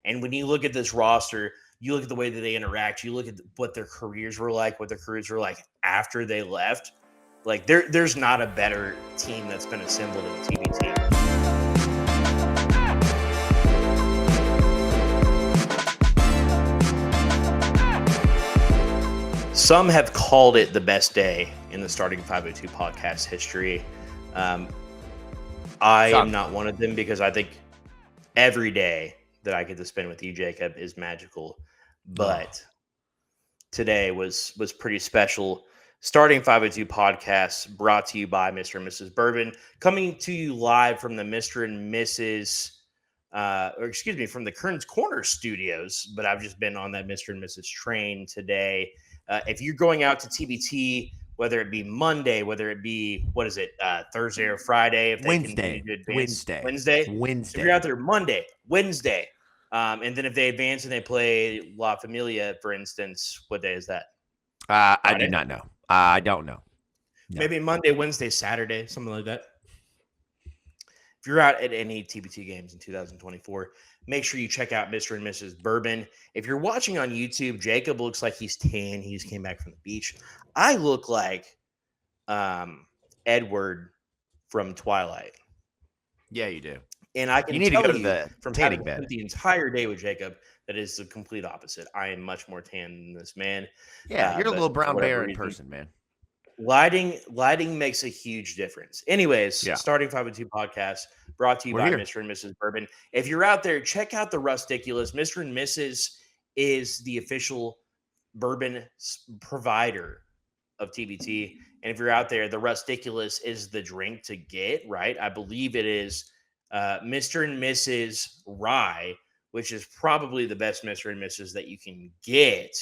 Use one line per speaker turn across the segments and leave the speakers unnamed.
And when you look at this roster, you look at the way that they interact, you look at what their careers were like, after they left. Like there's not a better team that's been assembled in TBT. Some have called it the best day in the Starting 502 podcast history. I am not one of them because I think every day that I get to spend with you, Jacob, is magical. But today was pretty special. Starting 502 podcast brought to you by Mr. and Mrs. Bourbon, coming to you live from the Mr. and Mrs. From the Kern's Korner studios. But I've just been on that Mr. and Mrs. train today. If you're going out to TBT, whether it be Monday, whether it be, Thursday or Friday, if they
Wednesday.
So if you're out there Monday, Wednesday, and then if they advance and they play La Familia, for instance, what day is that?
I do not know. I don't know.
No. Maybe Monday, Wednesday, Saturday, something like that. If you're out at any TBT games in 2024, make sure you check out Mr. and Mrs. Bourbon. If you're watching on YouTube, Jacob looks like he's tan. He just came back from the beach. I look like Edward from Twilight.
Yeah, you do.
And I can
you need
tell
to go
you
to the
from
tanning
having
bed
the entire day with Jacob that is the complete opposite. I am much more tan than this man.
Yeah, you're a little brown bear in person, man.
Lighting makes a huge difference. Anyways,
yeah.
Starting 502 podcast brought to you by Mr. and Mrs. Bourbon. If you're out there, check out the Rusticulous. Mr. and Mrs. is the official bourbon provider of TBT. And if you're out there, the Rusticulous is the drink to get, right? I believe it is Mr. and Mrs. Rye, which is probably the best Mr. and Mrs. that you can get.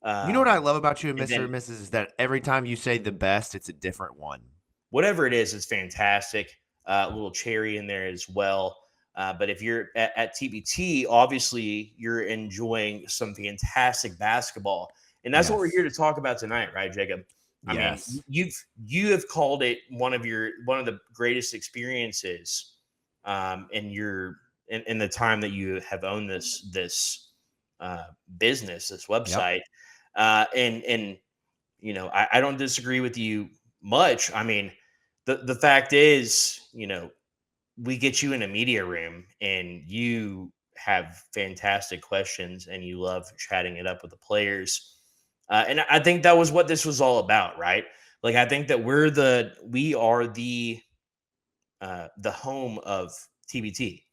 You know what I love about you and Mr. and Mrs. is that every time you say the best, it's a different one.
Whatever it is, it's fantastic. A little cherry in there as well. But if you're at TBT, obviously you're enjoying some fantastic basketball. And that's what we're here to talk about tonight, right, Jacob? I mean, you have called it one of the greatest experiences in the time that you have owned this business, this website. And you know, I don't disagree with you much. I mean, the fact is, you know, we get you in a media room and you have fantastic questions and you love chatting it up with the players. And I think that was what this was all about, right? Like, I think that we are the home of TBT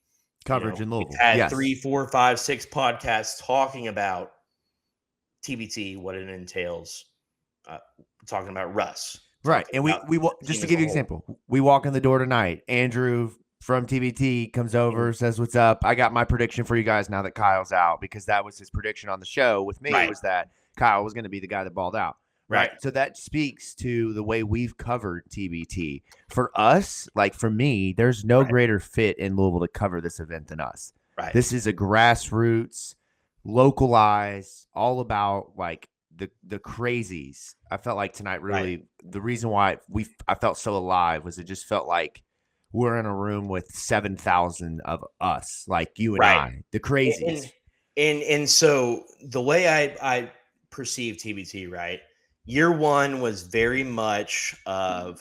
coverage in Louisville.
We've had 3, 4, 5, 6 podcasts talking about TBT, what it entails, talking about Russ.
Right. And we just to give you an example, we walk in the door tonight. Andrew from TBT comes over, says, "What's up? I got my prediction for you guys now that Kyle's out," because that was his prediction on the show with me, was that Kyle was going to be the guy that balled out. Right. So that speaks to the way we've covered TBT. For us, like for me, there's no greater fit in Louisville to cover this event than us. Right. This is a grassroots, localized, all about like the crazies. I felt like tonight really the reason why I felt so alive was it just felt like we're in a room with 7,000 of us, like you and I, the crazies.
And so the way I perceive TBT, right? Year one was very much it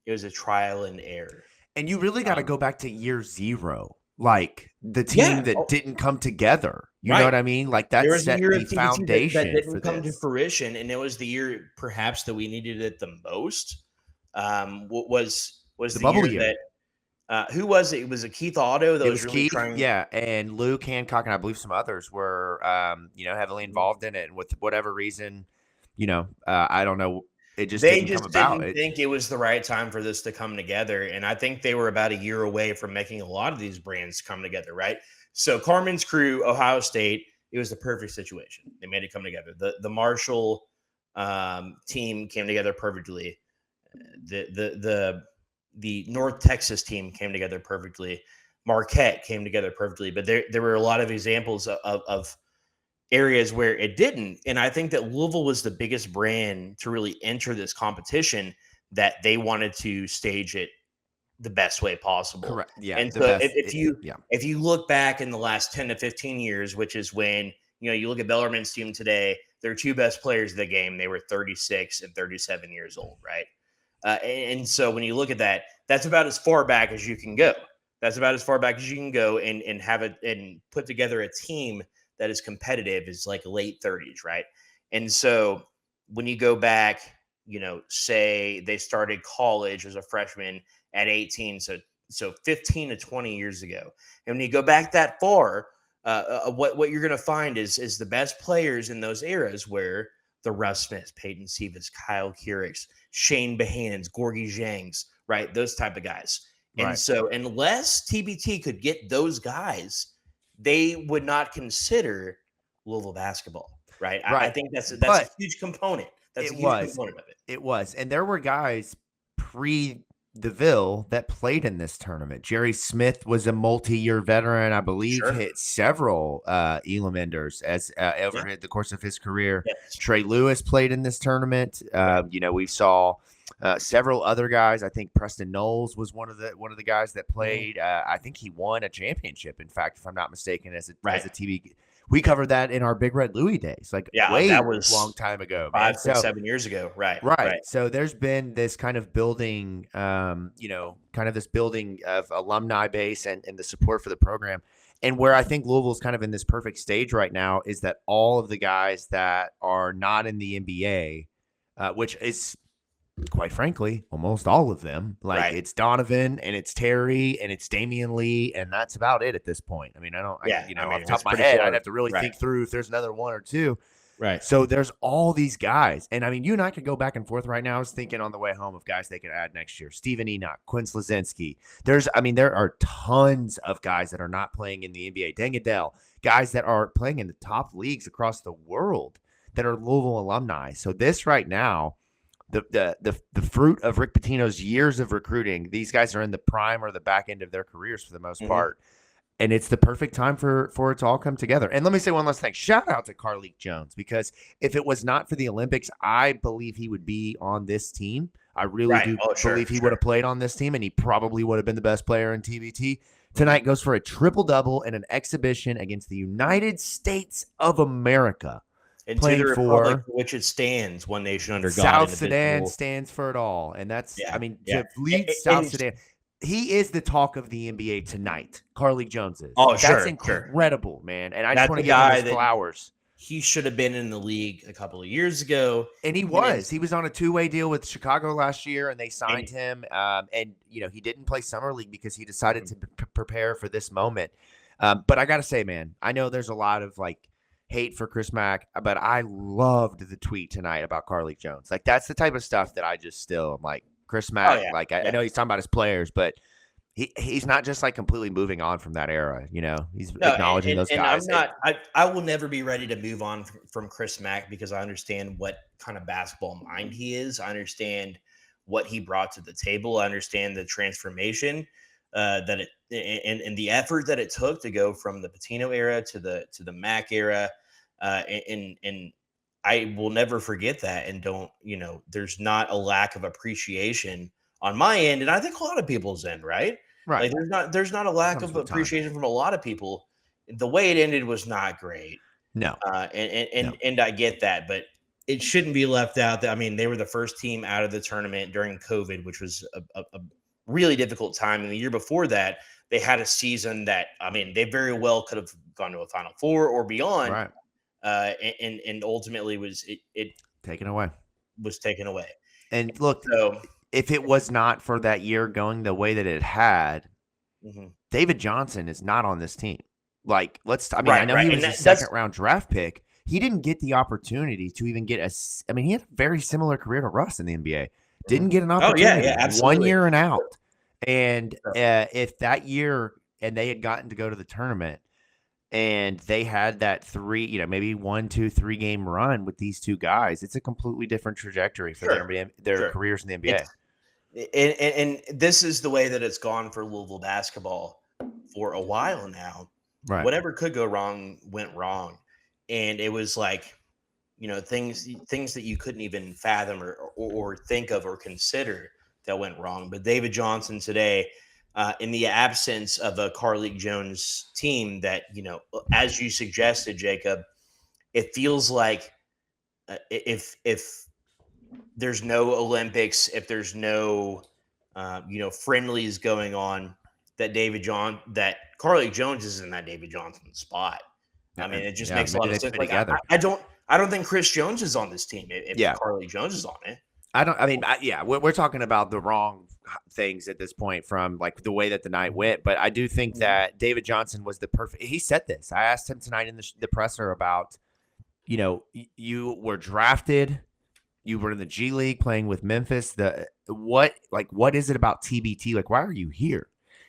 was a trial and error.
And you really got to go back to year 0. Like the team that didn't come together. You know what I mean? Like that set the foundation
that didn't come to fruition. And it was the year perhaps that we needed it the most. What was the bubble year that who was it? It was a Keith Otto that was really
Keith,
trying.
Yeah, and Luke Hancock and I believe some others were heavily involved in it. And with whatever reason, I don't know. They just didn't
think it was the right time for this to come together. And I think they were about a year away from making a lot of these brands come together, right? So Carmen's crew, Ohio State, it was the perfect situation. They made it come together. The Marshall team came together perfectly. The North Texas team came together perfectly. Marquette came together perfectly. But there were a lot of examples of areas where it didn't. And I think that Louisville was the biggest brand to really enter this competition, that they wanted to stage it the best way possible.
Correct. Yeah.
And
The
so
best.
if you look back in the last 10 to 15 years, which is when, you look at Bellarmine's team today, their two best players of the game, they were 36 and 37 years old, right? And so when you look at that, that's about as far back as you can go. That's about as far back as you can go and have it and put together a team that is competitive is like late 30s, right? And so when you go back, say they started college as a freshman at 18, so 15 to 20 years ago. And when you go back that far, what you're going to find is the best players in those eras where the Russ Smith, Peyton Sivas, Kyle Keurig, Shane Behan's, Gorgie Zhang's, right? Those type of guys. And so unless TBT could get those guys, they would not consider Louisville basketball, right? I think that's a huge component. That's a huge component of it.
It was. And there were guys pre the Ville that played in this tournament. Jerry Smith was a multi-year veteran, I believe, hit several Elam Enders as over the course of his career. Yes. Trey Lewis played in this tournament. We saw several other guys. I think Preston Knowles was one of the guys that played. I think he won a championship, in fact, if I'm not mistaken, as a TV. We covered that in our Big Red Louie days, that was a long time ago,
5, 6, 7 years ago, right?
So there's been this kind of building, kind of this building of alumni base and the support for the program. And where I think Louisville's kind of in this perfect stage right now is that all of the guys that are not in the NBA, which is, quite frankly, almost all of them. It's Donovan and it's Terry and it's Damian Lee, and that's about it at this point. I mean, off the top of my head, I'd have to really think through if there's another one or two.
Right.
So there's all these guys. And I mean, you and I could go back and forth right now. I was thinking on the way home of guys they could add next year. Steven Enoch, Quinn Slazinski. There are tons of guys that are not playing in the NBA. Dangadell, guys that are playing in the top leagues across the world that are Louisville alumni. So this right now, the fruit of Rick Pitino's years of recruiting, these guys are in the prime or the back end of their careers for the most part. And it's the perfect time for it to all come together. And let me say one last thing. Shout out to Carlik Jones, because if it was not for the Olympics, I believe he would be on this team. I really do believe he would have played on this team, and he probably would have been the best player in TBT. Tonight goes for a triple-double and an exhibition against the United States of America.
And playing to the Republic for which it stands, one nation under God.
South Sudan stands for it all. And that's, to lead South Sudan. He is the talk of the NBA tonight. Carlik Jones is.
Oh,
that's incredible, man. And I just want to give him his flowers.
He should have been in the league a couple of years ago.
And he was. He was on a two-way deal with Chicago last year, and they signed him. And he didn't play Summer League because he decided to prepare for this moment. But I got to say, man, I know there's a lot of, hate for Chris Mack, but I loved the tweet tonight about Carlik Jones. That's the type of stuff that I just still am like, Chris Mack. I know he's talking about his players, but he's not just completely moving on from that era. He's acknowledging those guys.
I will never be ready to move on from Chris Mack, because I understand what kind of basketball mind he is. I understand what he brought to the table. I understand the transformation and the effort that it took to go from the Pitino era to the Mack era. And I will never forget that. And there's not a lack of appreciation on my end, and I think a lot of people's end, right?
Right.
There's not a lack of appreciation from a lot of people. The way it ended was not great.
No.
And I get that, but it shouldn't be left out. I mean, they were the first team out of the tournament during COVID, which was a really difficult time. And the year before that, they had a season that, they very well could have gone to a Final Four or beyond.
Right.
And ultimately was
taken away. And look, if it was not for that year going the way that it had, David Johnson is not on this team. I know he was a second round draft pick. He didn't get the opportunity to even get he had a very similar career to Russ in the NBA. Didn't get an opportunity.
Absolutely.
1 year and out. And if that year and they had gotten to go to the tournament, and they had that maybe 1, 2, 3 game run with these two guys, it's a completely different trajectory for their careers in the NBA.
And this is the way that it's gone for Louisville basketball for a while now.
Right.
Whatever could go wrong went wrong. And it was things that you couldn't even fathom or think of or consider that went wrong. But David Johnson today, in the absence of a Carlik Jones team that, as you suggested, Jacob, it feels like if there's no Olympics, if there's no friendlies going on, that Carlik Jones is in that David Johnson spot. I mean, it just makes a lot of sense. Like I don't think Chris Jones is on this team if Carlik Jones is on it.
We're talking about the wrong things at this point from like the way that the night went. But I do think that David Johnson was the perfect. He said this. I asked him tonight in the presser about, you were drafted, you were in the G League playing with Memphis. What is it about TBT? Like, why are you here?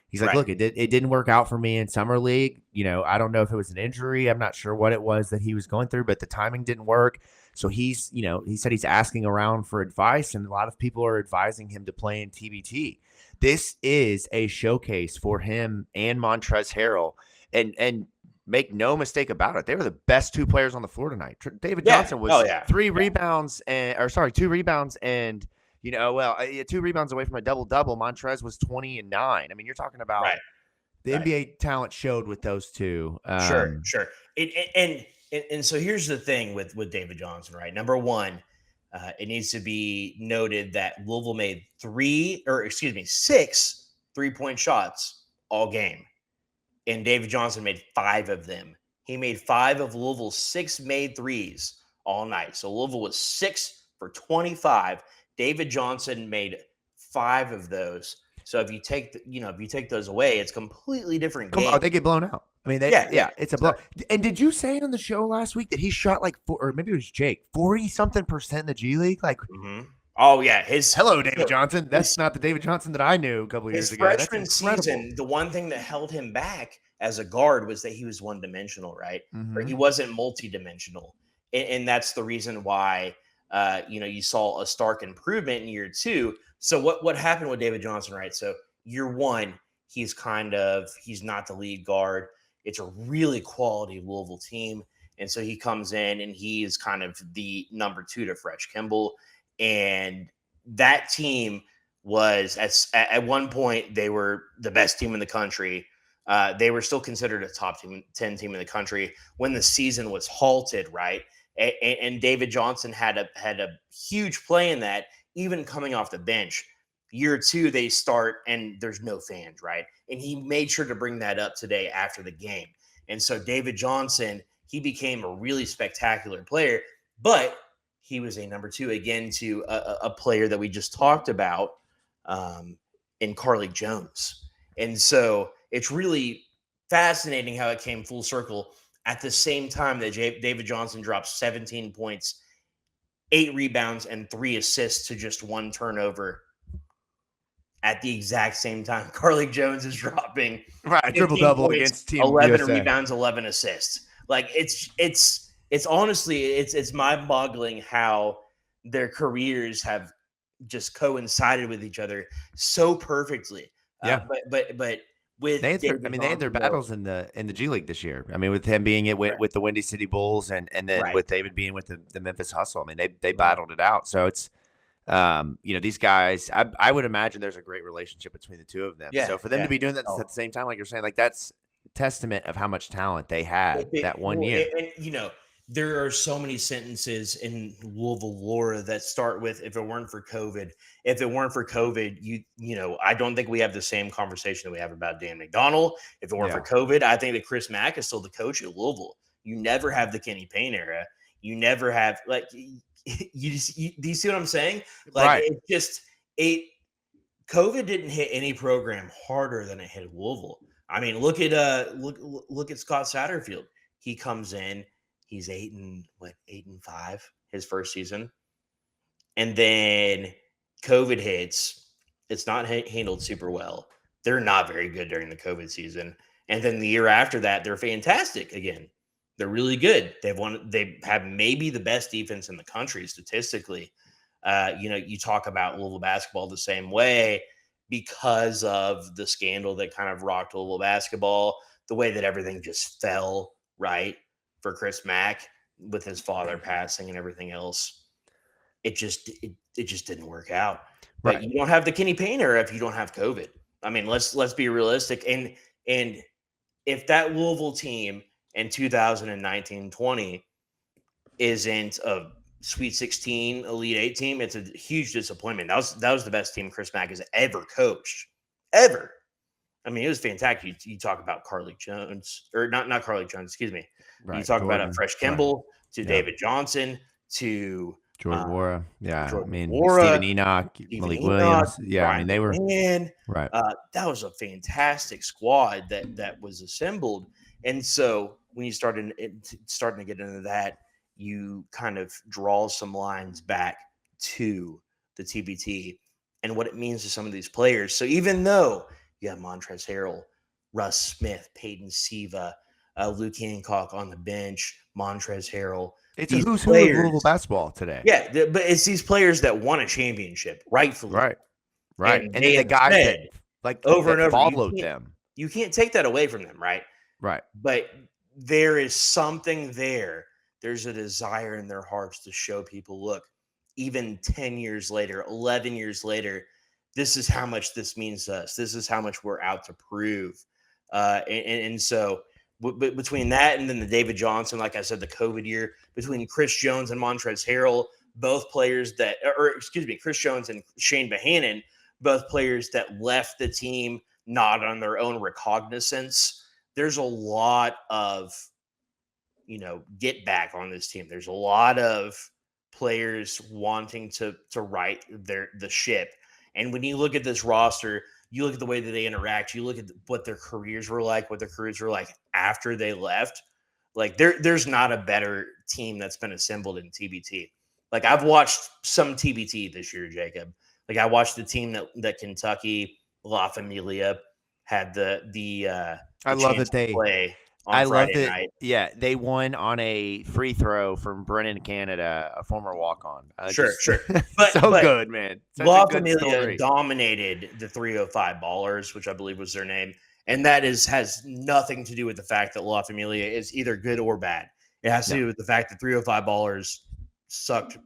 He's like, look, it didn't work out for me in summer league. I don't know if it was an injury. I'm not sure what it was that he was going through, but the timing didn't work. So he said he's asking around for advice, and a lot of people are advising him to play in TBT. This is a showcase for him and Montrezl Harrell, and make no mistake about it, they were the best two players on the floor tonight. David Johnson was 2 rebounds and 2 rebounds and 2 rebounds away from a double-double. Montrezl was 20 and 9. I mean, you're talking about the NBA talent showed with those two.
Sure. And so here's the thing with David Johnson, right? Number one, it needs to be noted that Louisville made 6 3-point shots all game. And David Johnson made 5 of them. He made 5 of Louisville's 6 made threes all night. So Louisville was 6 for 25. David Johnson made 5 of those. So if you take those away, it's a completely different game.
They get blown out. I mean, it's a blow. And did you say it on the show last week that he shot like or maybe it was Jake, 40-something% in the G League? Like,
oh yeah,
hello, David Johnson. That's not the David Johnson that I knew a couple of years ago.
His freshman season, the one thing that held him back as a guard was that he was one-dimensional, right? Or he wasn't multi-dimensional, and that's the reason why you saw a stark improvement in year 2. So what happened with David Johnson, right? So year 1, he's not the lead guard. It's a really quality Louisville team. And so he comes in and he is kind of the number 2 to Fresh Kimball. And that team was at one point, they were the best team in the country. They were still considered a top 10 team in the country when the season was halted, right? And David Johnson had a huge play in that, even coming off the bench. Year 2, they start and there's no fans, right? And he made sure to bring that up today after the game. And so David Johnson, he became a really spectacular player, but he was a number 2 again to a player that we just talked about in Carlik Jones. And so it's really fascinating how it came full circle at the same time that David Johnson dropped 17 points, 8 rebounds, and 3 assists to just 1 turnover. At the exact same time, Carlik Jones is dropping
triple-double against Team
11
USA.
Rebounds, 11 assists. Like it's honestly it's mind-boggling how their careers have just coincided with each other so perfectly.
Yeah,
but with
they had their battles in the G League this year. I mean, with him being with the Windy City Bulls and then with David being with the Memphis Hustle. I mean, they battled it out. So it's these guys, I would imagine there's a great relationship between the two of them. So for them to be doing that at the same time, like you're saying, like that's testament of how much talent they had that one year.
And there are so many sentences in Louisville lore that start with, if it weren't for COVID, I don't think we have the same conversation that we have about Dan McDonald. If it weren't for COVID, I think that Chris Mack is still the coach at Louisville. You never have the Kenny Payne era. You never have do you see what I'm saying? Like COVID didn't hit any program harder than it hit Louisville. I mean, look at Scott Satterfield. He comes in, he's 8-5 his first season. And then COVID hits. It's not handled super well. They're not very good during the COVID season. And then the year after that, they're fantastic again. They're really good. They have maybe the best defense in the country statistically. You talk about Louisville basketball the same way because of the scandal that kind of rocked Louisville basketball, the way that everything just fell right for Chris Mack with his father passing and everything else. it just didn't work out. But
Right.
you don't have the Kenny Payne era if you don't have COVID. I mean, let's be realistic. And if that Louisville team in 2019-20 isn't a Sweet 16 Elite 8 team, it's a huge disappointment. That was the best team Chris Mack has ever coached. Ever. I mean, it was fantastic. You talk about Carly Jones, or not Carly Jones, excuse me.
Right.
You talk
Jordan,
about Fresh Kimball to
Yeah.
David Johnson to
Jordan Wara. Yeah.
Jordan
I mean,
Wara,
Stephen Enoch, Malik Williams. Yeah.
Brian
I mean, they were
McMahon.
right.
That was a fantastic squad that was assembled. And so when you starting to get into that, you kind of draw some lines back to the TBT and what it means to some of these players. So even though you have Montrezl Harrell, Russ Smith, Peyton Siva, Luke Hancock on the bench, Montrezl Harrell.
It's a who's who of Louisville basketball today.
Yeah, but it's these players that won a championship, rightfully.
Right.
And
then the guys that like
over and over
followed them.
You can't take that away from them, right?
Right.
But there is something there. There's a desire in their hearts to show people, look, even 10 years later, 11 years later, this is how much this means to us. This is how much we're out to prove. And so between that and then the David Johnson, like I said, the COVID year, between Chris Jones and Montrezl Harrell, both players Chris Jones and Shane Bohannon, both players that left the team not on their own recognizance. There's a lot of, get back on this team. There's a lot of players wanting to right the ship. And when you look at this roster, you look at the way that they interact, you look at what their careers were like, after they left. Like there's not a better team that's been assembled in TBT. Like I've watched some TBT this year, Jacob. Like I watched the team that Kentucky, La Familia had the
I love that they
play on Friday night.
Yeah, they won on a free throw from Brennan Canada, a former walk-on.
Sure.
But good, man.
La Familia dominated the 305 Ballers, which I believe was their name. And that has nothing to do with the fact that La Familia is either good or bad. It has to do with the fact that 305 Ballers sucked.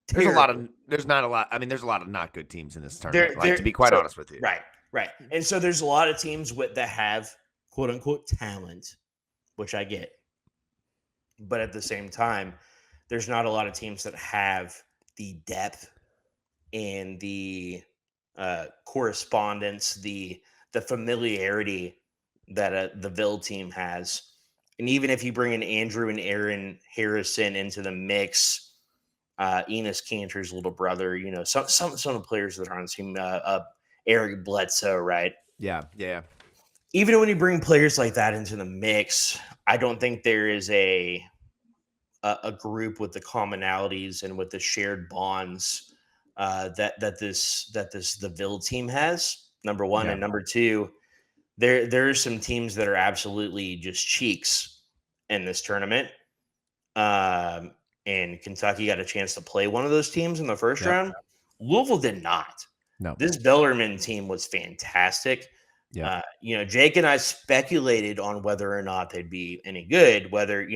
There's a lot of not good teams in this tournament, to be quite honest with you.
Right. And so there's a lot of teams that have quote unquote talent, which I get. But at the same time, there's not a lot of teams that have the depth and the correspondence, the familiarity that the Ville team has. And even if you bring in Andrew and Aaron Harrison into the mix, Enos Cantor's little brother, some of the players that are on the team, Eric Bledsoe, right?
Yeah.
Even when you bring players like that into the mix, I don't think there is a group with the commonalities and with the shared bonds that the Ville team has. Number one, and number two, there are some teams that are absolutely just cheeks in this tournament. And Kentucky got a chance to play one of those teams in the first round. Louisville did not.
No.
This Bellarmine team was fantastic.
Yeah.
Jake and I speculated on whether or not they'd be any good, whether,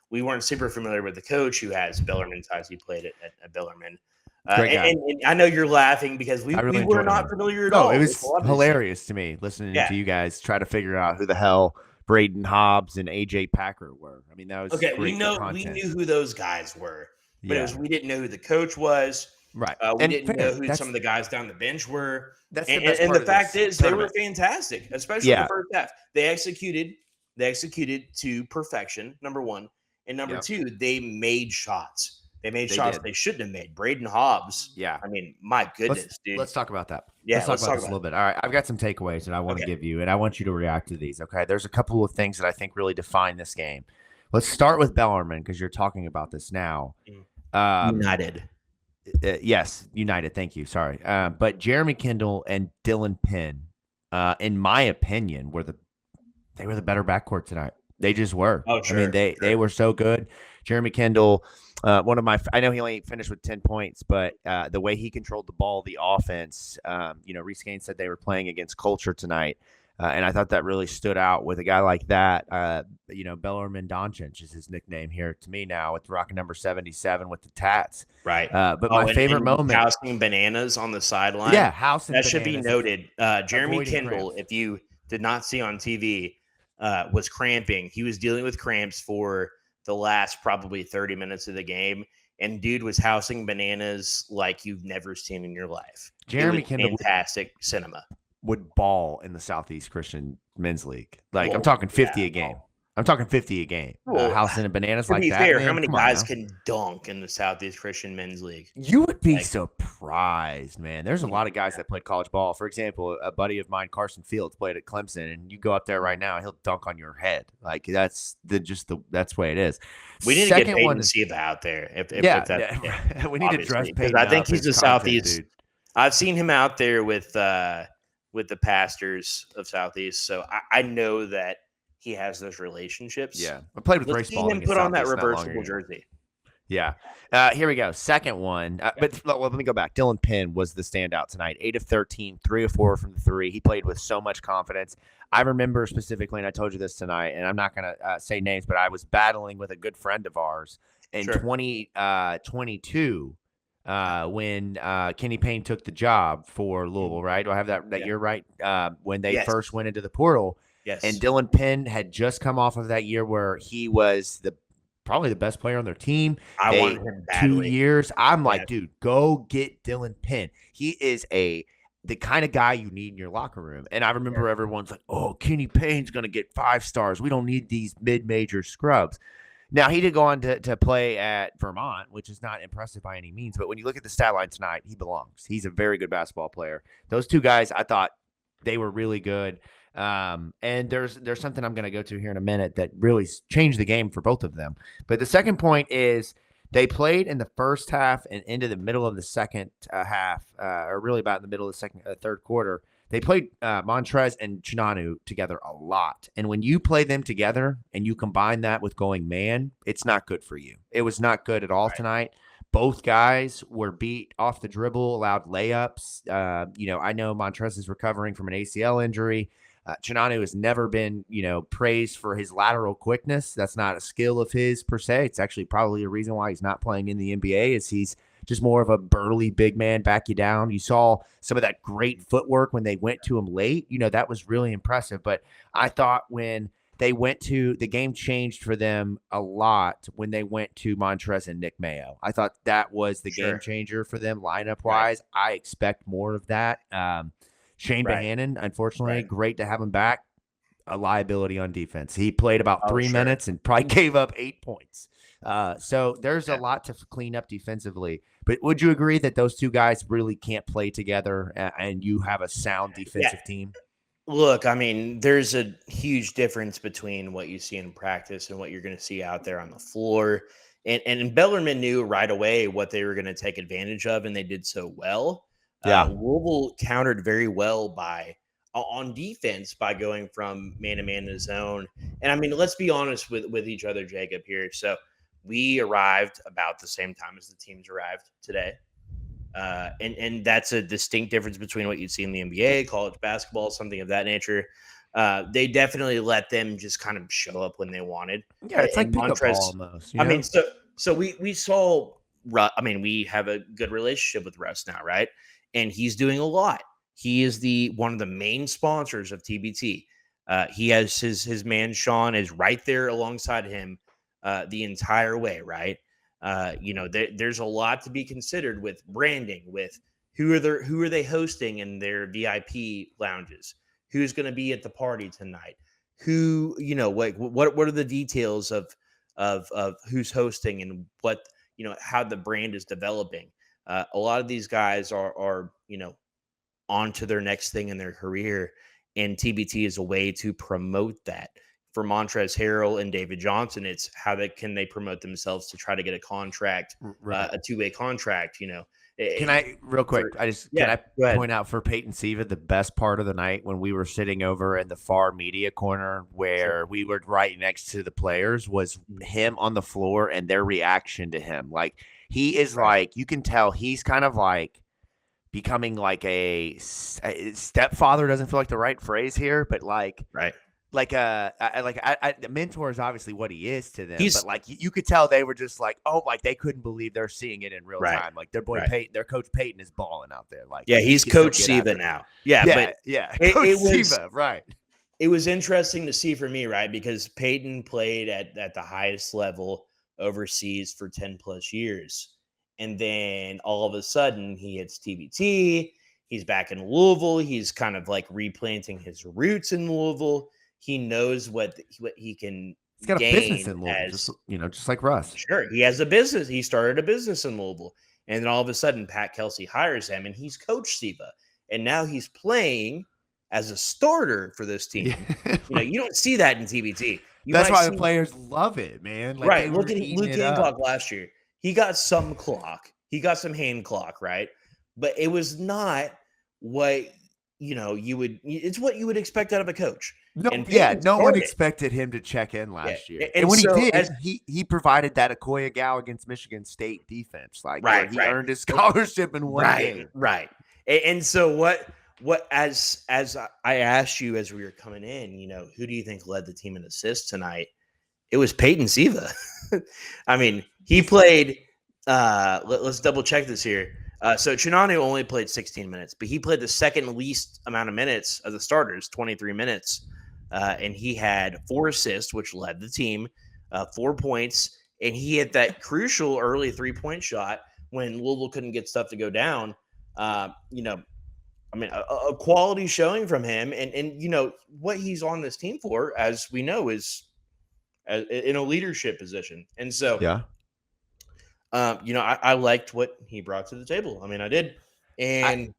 we weren't super familiar with the coach who has Bellarmine ties. He played at Bellarmine. And I know you're laughing because we were not familiar at all.
It was hilarious to me listening to you guys try to figure out who the hell Braden Hobbs and AJ Packer were. I mean, that was
okay. We knew who those guys were, but we didn't know who the coach was.
Right.
We didn't know who some of the guys down the bench were.
That's
the fact is they were fantastic, especially in the first half. They executed to perfection, number one. And number two, they made shots. They shots they shouldn't have made. Braden Hobbs.
Yeah.
I mean, my goodness, dude.
Let's talk about that.
Yeah,
let's talk about this a little bit. All right. I've got some takeaways that I want to give you, and I want you to react to these. Okay. There's a couple of things that I think really define this game. Let's start with Bellarmine because you're talking about this now.
United.
Yes, United. Thank you. Sorry. But Jeremy Kendall and Dylan Penn, in my opinion, they were the better backcourt tonight. They just were.
Oh, sure.
I mean, they were so good. Jeremy Kendall, I know he only finished with 10 points, but the way he controlled the ball, the offense, Reese Gaines said they were playing against culture tonight. And I thought that really stood out with a guy like that. Bellarmine is his nickname here to me now, with rocking number 77 with the tats.
Right.
But my favorite moment,
housing bananas on the sideline.
Yeah, housing
that should be noted. Jeremy Kendall,
cramps.
if you did not see on TV, was cramping. He was dealing with cramps for the last probably 30 minutes of the game, and dude was housing bananas like you've never seen in your life.
Jeremy Kendall,
fantastic cinema.
Would ball in the Southeast Christian Men's League. Like, I'm talking 50 a game. I'm talking 50 a game. Housing and bananas like that. To be
fair, how many guys can dunk in the Southeast Christian Men's League?
You would be surprised, man. There's a lot of guys that played college ball. For example, a buddy of mine, Carson Fields, played at Clemson, and you go up there right now, and he'll dunk on your head. Like, that's the way it is.
We need to get Peyton Siva out there.
We need to dress Peyton.
I think he's a Southeast. Dude. I've seen him out there with the pastors of Southeast, so I know that he has those relationships.
Yeah, I played with Ray Spalding.
Him put on that reversible jersey.
Yeah. Here we go. Second one. But let me go back. Dylan Penn was the standout tonight. 8 of 13, 3 of 4 from the three. He played with so much confidence. I remember specifically, and I told you this tonight, and I'm not going to say names, but I was battling with a good friend of ours in 2022 when Kenny Payne took the job for Louisville, right? Do I have that year right? When they first went into the portal.
Yes.
And Dylan Penn had just come off of that year where he was probably the best player on their team.
I wanted him badly.
2 years. I'm like, dude, go get Dylan Penn. He is the kind of guy you need in your locker room. And I remember everyone's like, oh, Kenny Payne's going to get 5 stars. We don't need these mid-major scrubs. Now, he did go on to play at Vermont, which is not impressive by any means. But when you look at the stat line tonight, he belongs. He's a very good basketball player. Those two guys, I thought they were really good. And there's something I'm going to go to here in a minute that really changed the game for both of them. But the second point is they played in the first half and into the middle of the second half, or really about in the middle of the third quarter. They played Montrezl and Chinanu together a lot. And when you play them together and you combine that with going man, it's not good for you. It was not good at all tonight. Both guys were beat off the dribble, allowed layups. I know Montrezl is recovering from an ACL injury. Chinanu has never been, praised for his lateral quickness. That's not a skill of his per se. It's actually probably a reason why he's not playing in the NBA is he's just more of a burly big man, back you down. You saw some of that great footwork when they went to him late. That was really impressive. But I thought when they went to the game changed for them a lot when they went to Montrezl and Nick Mayo. I thought that was the game changer for them lineup wise. Right. I expect more of that. Shane Bohannon, unfortunately, great to have him back. A liability on defense. He played about 3 minutes and probably gave up 8 points. So there's a lot to clean up defensively. But would you agree that those two guys really can't play together and you have a sound defensive team?
Look, I mean, there's a huge difference between what you see in practice and what you're going to see out there on the floor. And Bellarmine knew right away what they were going to take advantage of, and they did so well. Louisville countered very well on defense by going from man-to-man to zone. And, I mean, let's be honest with each other, Jacob, here. So we arrived about the same time as the teams arrived today. And that's a distinct difference between what you'd see in the NBA, college basketball, something of that nature. They definitely let them just kind of show up when they wanted.
Yeah, it's like Montrezl almost.
I mean, so we saw. I mean, we have a good relationship with Russ now, right? And he's doing a lot. He is one of the main sponsors of TBT. He has his man Sean is right there alongside him the entire way, right? There's a lot to be considered with branding, with who are they hosting in their VIP lounges, who's going to be at the party tonight, who what are the details of who's hosting and what how the brand is developing. A lot of these guys are on to their next thing in their career, and TBT is a way to promote that. For Montrezl Harrell and David Johnson, it's how can they promote themselves to try to get a contract, a 2-way contract.
Can I real quick? Can I point out for Peyton Siva the best part of the night when we were sitting over in the far media corner where we were right next to the players was him on the floor and their reaction to him. Like he is like you can tell he's kind of like becoming like a stepfather doesn't feel like the right phrase here, but like a mentor is obviously what he is to them, but like you could tell they were just like, oh, like they couldn't believe they're seeing it in real time. Like their boy Peyton, their coach Peyton is balling out there. Like
he's Coach Siva now. Coach
Siva, right.
It was interesting to see for me, right? Because Peyton played at the highest level overseas for 10 plus years. And then all of a sudden he hits TBT. He's back in Louisville. He's kind of like replanting his roots in Louisville. He knows what he can.
He's got a business in Louisville, just like Russ.
Sure, he has a business. He started a business in Louisville, and then all of a sudden, Pat Kelsey hires him, and he's Coach Siva, and now he's playing as a starter for this team. You don't see that in TBT.
That's why the players love it, man. Like,
right? Look at Luke Hancock last year. He got some clock. He got some hand clock, right? But it was not what you would. It's what you would expect out of a coach.
No one expected him to check in last year. And when he did, he provided that Okoye Gal against Michigan State defense. Like he earned his scholarship in one game.
Right. And so what as I asked you as we were coming in, who do you think led the team in assists tonight? It was Peyton Siva. I mean, he played let's double check this here. So Chinanu only played 16 minutes, but he played the second least amount of minutes of the starters, 23 minutes. And he had 4 assists, which led the team, 4 points. And he hit that crucial early 3-point shot when Louisville couldn't get stuff to go down. A quality showing from him. And what he's on this team for, as we know, is in a leadership position. And so, I liked what he brought to the table. I mean, I did. And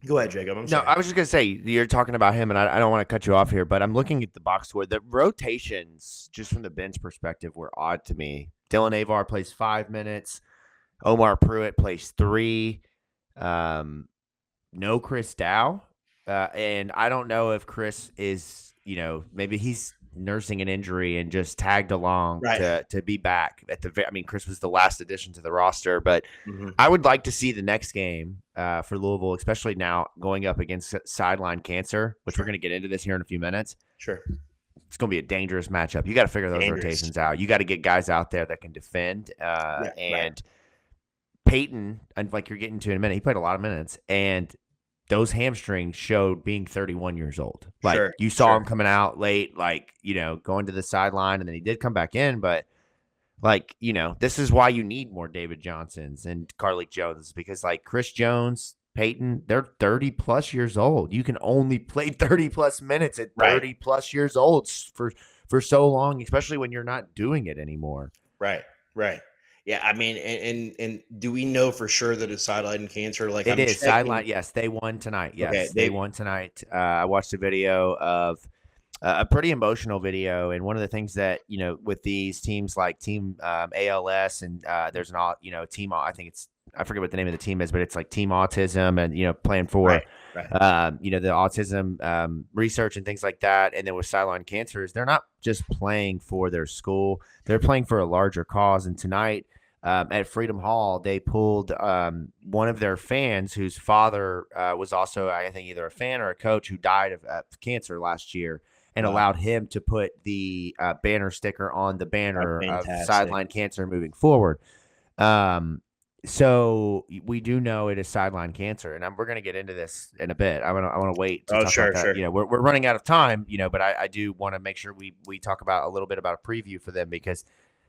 go ahead, Jacob. I'm sorry.
I was just going to say, you're talking about him, and I don't want to cut you off here, but I'm looking at the box score. The rotations, just from the bench perspective, were odd to me. Dylan Avar plays 5 minutes. Omar Pruitt plays 3. No Chris Dow. And I don't know if Chris is, maybe he's nursing an injury and just tagged along to be back at the. I mean, Chris was the last addition to the roster, but I would like to see the next game for Louisville, especially now going up against Sideline Cancer, which we're going to get into this here in a few minutes.
Sure,
it's going to be a dangerous matchup. You got to figure those rotations out. You got to get guys out there that can defend. Peyton, and like you're getting to in a minute, he played a lot of minutes, and those hamstrings showed being 31 years old. Like you saw him coming out late, like, going to the sideline, and then he did come back in. But like, this is why you need more David Johnsons and Carlik Jones, because like Chris Jones, Peyton, they're 30 plus years old. You can only play 30 plus minutes at 30 plus years old for so long, especially when you're not doing it anymore.
Right. Yeah, I mean, and do we know for sure that it's Sideline Cancer? Like
it is Sideline. Yes, they won tonight. Yes, okay, they won tonight. I watched a video of a pretty emotional video, and one of the things that with these teams like Team ALS and there's an team. I forget what the name of the team is, but it's like Team Autism, and playing for the autism research and things like that. And then with Sideline Cancers, they're not just playing for their school; they're playing for a larger cause. And tonight. At Freedom Hall, they pulled one of their fans whose father was also, I think, either a fan or a coach who died of cancer last year, and allowed him to put the banner sticker on the banner of Sideline Cancer moving forward. So we do know it is Sideline Cancer, and we're going to get into this in a bit. I want to wait. To talk about that.
Sure.
We're running out of time, but I do want to make sure we talk about a little bit about a preview for them, because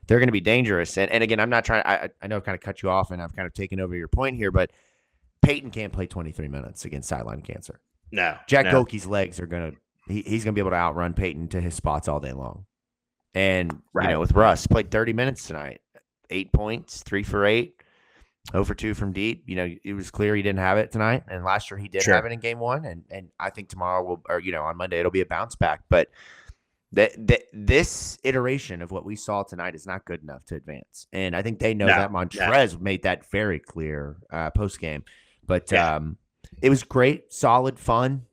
they're going to be dangerous. And again, I'm not trying. I know I've kind of cut you off, and I've kind of taken over your point here, but Peyton can't play 23 minutes against Sideline Cancer.
No.
Jack Golke's legs are going to. He's going to be able to outrun Peyton to his spots all day long. And with Russ, played 30 minutes tonight, 8 points, 3 for 8, 0 for 2 from deep. It was clear he didn't have it tonight, and last year he did have it in game 1, and I think tomorrow on Monday it'll be a bounce back, but. This iteration of what we saw tonight is not good enough to advance. And I think they know that. Montrezl made that very clear post-game. But it was great, solid, fun,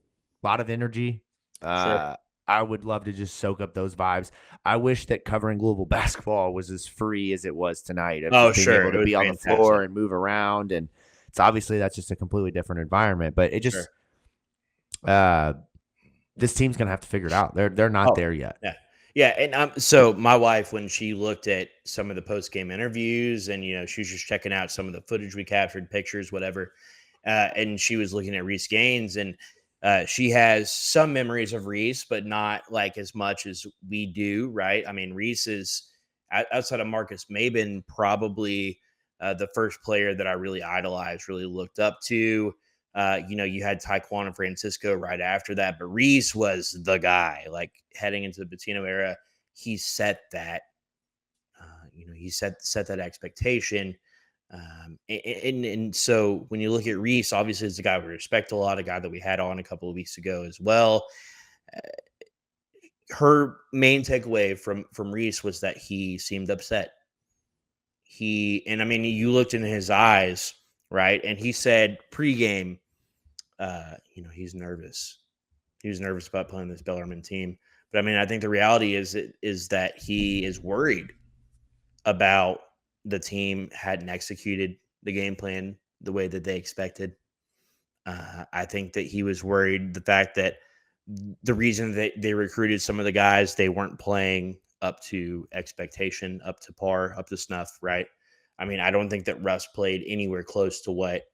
a lot of energy. I would love to just soak up those vibes. I wish that covering Louisville basketball was as free as it was tonight. Being able to be on the floor and move around and It's obviously that's just a completely different environment, but it just,
Sure.
this team's going to have to figure it out. They're not there yet.
Yeah. Yeah, and so my wife, when she looked at some of the post game interviews, and she was just checking out some of the footage we captured, pictures, whatever, and she was looking at Reese Gaines, and she has some memories of Reese, but not like as much as we do, right? I mean, Reese is outside of Marcus Maben, probably the first player that I really idolized, really looked up to. You had Taekwon and Francisco right after that, but Reese was the guy. Like heading into the Patino era, he set that. He set that expectation. And so when you look at Reese, obviously it's a guy we respect a lot, a guy that we had on a couple of weeks ago as well. Her main takeaway from Reese was that he seemed upset. And I mean, you looked in his eyes, right? And he said pregame, he's nervous. He was nervous about playing this Bellarmine team. But I mean, I think the reality is that he is worried about the team hadn't executed the game plan the way that they expected. I think that he was worried the fact that the reason that they recruited some of the guys, they weren't playing up to expectation, up to par, up to snuff, right? I mean, I don't think that Russ played anywhere close to what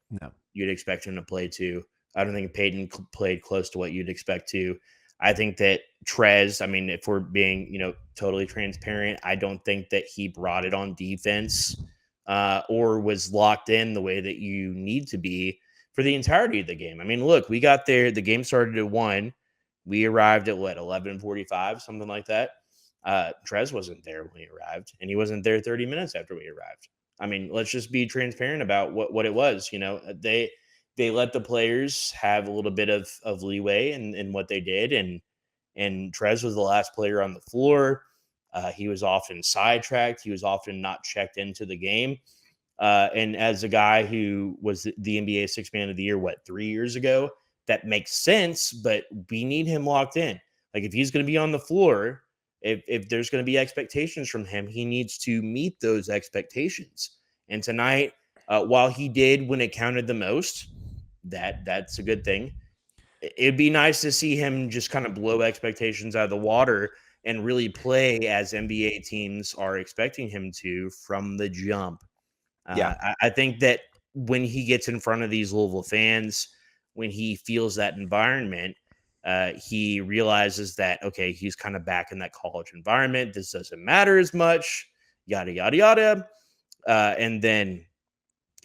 you'd expect him to play to. I don't think Peyton played close to what you'd expect to. I think that Trez, I mean, if we're being, totally transparent, I don't think that he brought it on defense or was locked in the way that you need to be for the entirety of the game. I mean, look, we got there. The game started at 1. We arrived at 11:45, something like that. Trez wasn't there when we arrived, and he wasn't there 30 minutes after we arrived. I mean, let's just be transparent about what it was. They let the players have a little bit of leeway in what they did, and Trez was the last player on the floor. He was often sidetracked. He was often not checked into the game. And as a guy who was the NBA Sixth Man of the Year, 3 years ago, that makes sense, but we need him locked in. Like if he's going to be on the floor, if there's going to be expectations from him, he needs to meet those expectations. And tonight, while he did when it counted the most, that's a good thing. It'd be nice to see him just kind of blow expectations out of the water and really play as NBA teams are expecting him to from the jump. I think that when he gets in front of these Louisville fans, when he feels that environment, he realizes that, okay, he's kind of back in that college environment. This doesn't matter as much, yada, yada, yada. And then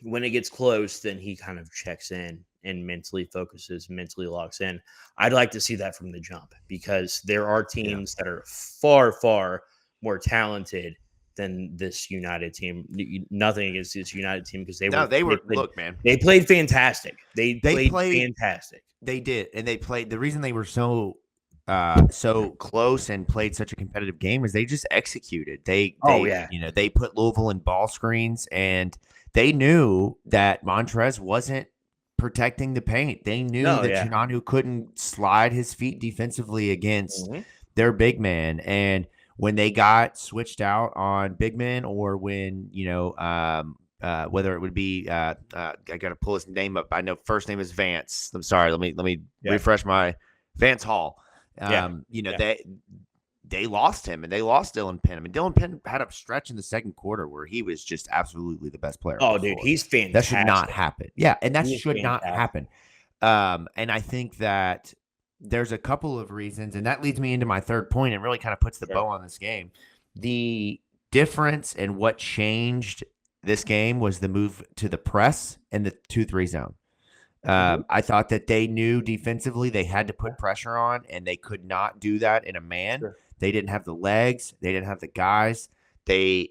when it gets close, then he kind of checks in and mentally focuses, mentally locks in. I'd like to see that from the jump because there are teams that are far, far more talented than this United team. Nothing against this United team because they played fantastic. They played fantastic.
They did, and they played. The reason they were so close and played such a competitive game is they just executed. They put Louisville in ball screens, and they knew that Montrez wasn't protecting the paint. They knew that Junanu couldn't slide his feet defensively against their big man, and when they got switched out on big men, or when whether it would be I got to pull his name up. I know first name is Vance. I'm sorry. Let me refresh my Vance Hall. They lost him, and they lost Dylan Penn. I mean, Dylan Penn had a stretch in the second quarter where he was just absolutely the best player.
Oh, dude, he's fantastic.
That should not happen. Yeah, and that should not happen. And I think that there's a couple of reasons, and that leads me into my third point and really kind of puts the bow on this game. The difference in what changed this game was the move to the press and the 2-3 zone. I thought that they knew defensively they had to put pressure on, and they could not do that in a man. Sure. They didn't have the legs. They didn't have the guys. They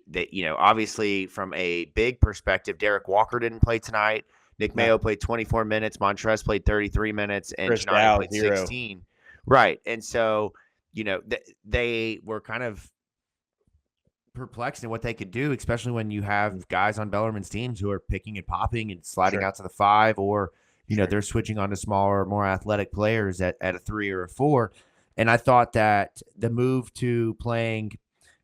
obviously from a big perspective, Derek Walker didn't play tonight. Nick Mayo played 24 minutes. Montrez played 33 minutes, and Janai played 16. Right, and so they were kind of perplexed in what they could do, especially when you have guys on Bellarmine's teams who are picking and popping and sliding out to the 5, or they're switching on to smaller, more athletic players at a 3 or a 4. And I thought that the move to playing,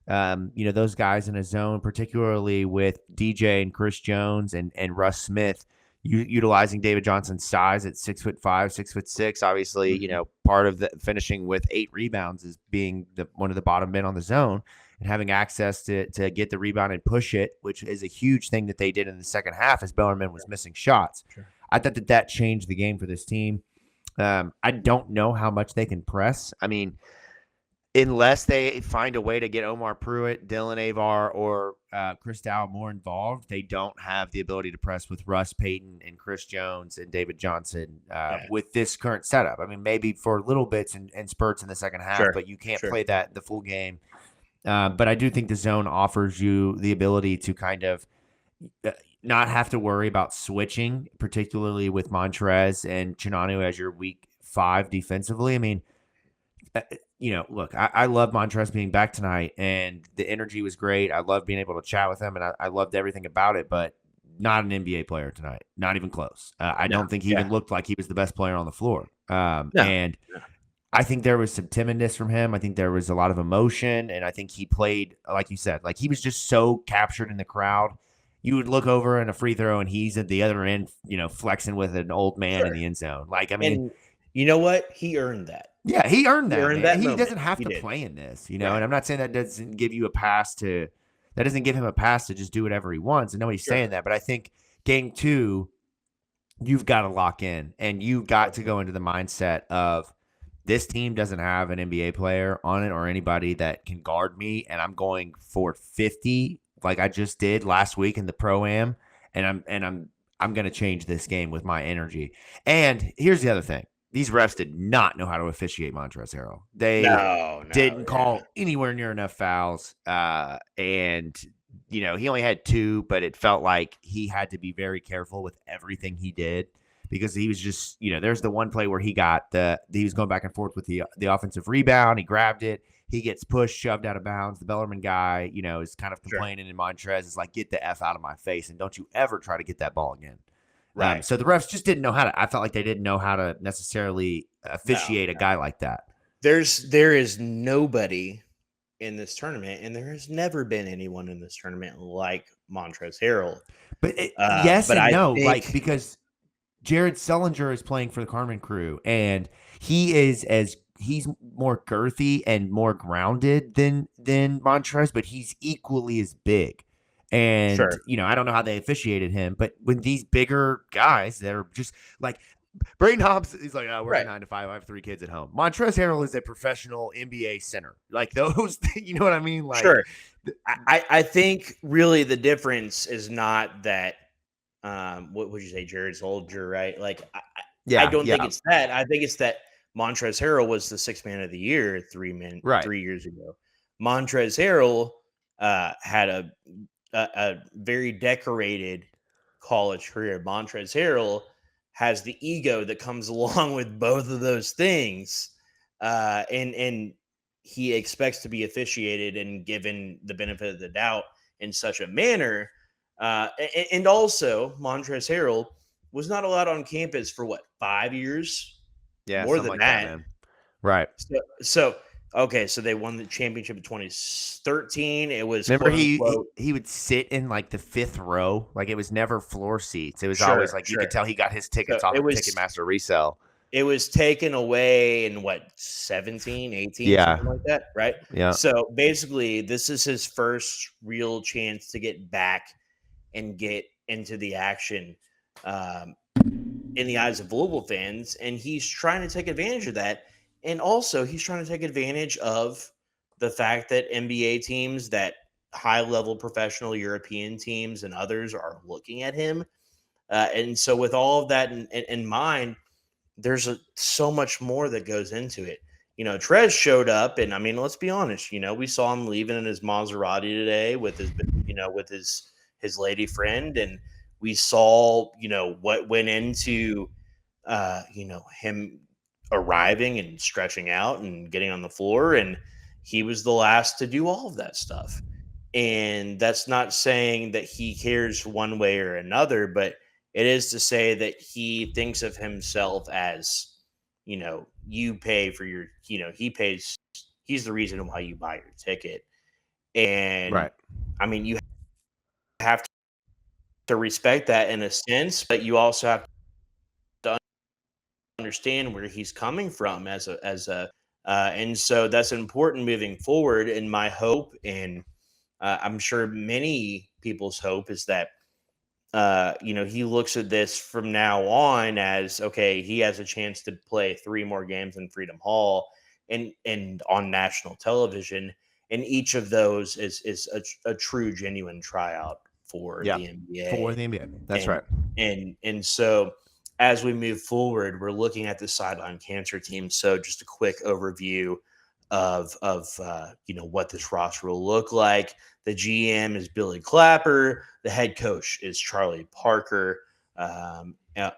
those guys in a zone, particularly with DJ and Chris Jones and Russ Smith, utilizing David Johnson's size at 6'5", 6'6". Obviously, part of the finishing with 8 rebounds is being one of the bottom men on the zone and having access to get the rebound and push it, which is a huge thing that they did in the second half as Bellarmine was missing shots.
Sure.
I thought that changed the game for this team. I don't know how much they can press. I mean, unless they find a way to get Omar Pruitt, Dylan Avar, or Chris Dow more involved, they don't have the ability to press with Russ Payton and Chris Jones and David Johnson with this current setup. I mean, maybe for little bits and spurts in the second half, but you can't play that the full game. But I do think the zone offers you the ability to kind of not have to worry about switching, particularly with Montrez and Chinanu as your week 5 defensively. I mean, look, I love Montrez being back tonight, and the energy was great. I love being able to chat with him, and I loved everything about it, but not an NBA player tonight. Not even close. I don't think he even looked like he was the best player on the floor. And I think there was some timidness from him. I think there was a lot of emotion, and I think he played, like you said, like he was just so captured in the crowd. You would look over in a free throw, and he's at the other end, flexing with an old man in the end zone. Like, I mean,
and you know what? He earned that.
Yeah, he earned that. He
moment.
doesn't have to play in this, and I'm not saying that doesn't give you a pass to – that doesn't give him a pass to just do whatever he wants, and nobody's saying that. But I think game 2, you've got to lock in, and you've got to go into the mindset of this team doesn't have an NBA player on it or anybody that can guard me, and I'm going for 50 like I just did last week in the Pro-Am, and I'm going to change this game with my energy. And here's the other thing. These refs did not know how to officiate Montrezl Harrell. They didn't call anywhere near enough fouls. And, he only had 2, but it felt like he had to be very careful with everything he did because he was just, there's the one play where he was going back and forth with the offensive rebound. He grabbed it. He gets pushed, shoved out of bounds. The Bellarmine guy, is kind of complaining, and Montrez is like, get the F out of my face, and don't you ever try to get that ball again. Right. So the refs just didn't know how to. I felt like they didn't know how to necessarily officiate a guy like that.
There is nobody in this tournament, and there has never been anyone in this tournament like Montrezl Harrell.
But yes and no, because Jared Sullinger is playing for the Carmen Crew, and he's more girthy and more grounded than Montrez, but he's equally as big. And, I don't know how they officiated him, but when these bigger guys that are just like Braden Hobbs is like, we're 9 to 5. I have 3 kids at home. Montrezl Harrell is a professional NBA center. Like those, you know what I mean? Like,
I think really the difference is not that, what would you say, Jared Sullinger, right? Like, I don't think it's that. I think it's that Montrezl Harrell was the 6th man of the year 3 years ago. Montrezl Harrell had a very decorated college career. Montrezl Harrell has the ego that comes along with both of those things. And he expects to be officiated and given the benefit of the doubt in such a manner. And also Montrezl Harrell was not allowed on campus for 5 years?
Yeah.
More than
like
that.
Man. Right.
So they won the championship in 2013. It was
remember he would sit in like the 5th row, like it was never floor seats. It was always like you could tell he got his tickets off of Ticketmaster resale.
It was taken away in 17, 18, something like that, right?
Yeah.
So basically, this is his first real chance to get back and get into the action in the eyes of Louisville fans, and he's trying to take advantage of that. And also, he's trying to take advantage of the fact that NBA teams, that high-level professional European teams and others are looking at him. And so with all of that in mind, there's so much more that goes into it. Trez showed up, and I mean, let's be honest, we saw him leaving in his Maserati today with his lady friend, and we saw, what went into, him arriving and stretching out and getting on the floor, and he was the last to do all of that stuff. And that's not saying that he cares one way or another, but it is to say that he thinks of himself as, you pay for your, he's the reason why you buy your ticket. And I mean, you have to to respect that in a sense, but you also have to understand where he's coming from and so that's important moving forward. And my hope, and I'm sure many people's hope, is that he looks at this from now on as okay, he has a chance to play 3 more games in Freedom Hall and on national television, and each of those is a true, genuine tryout for
Yeah,
the
for
NBA.
the NBA. That's
And
right.
so as we move forward, we're looking at the Sideline Cancer team. So just a quick overview of what this roster will look like. The GM is Billy Clapper. The head coach is Charlie Parker.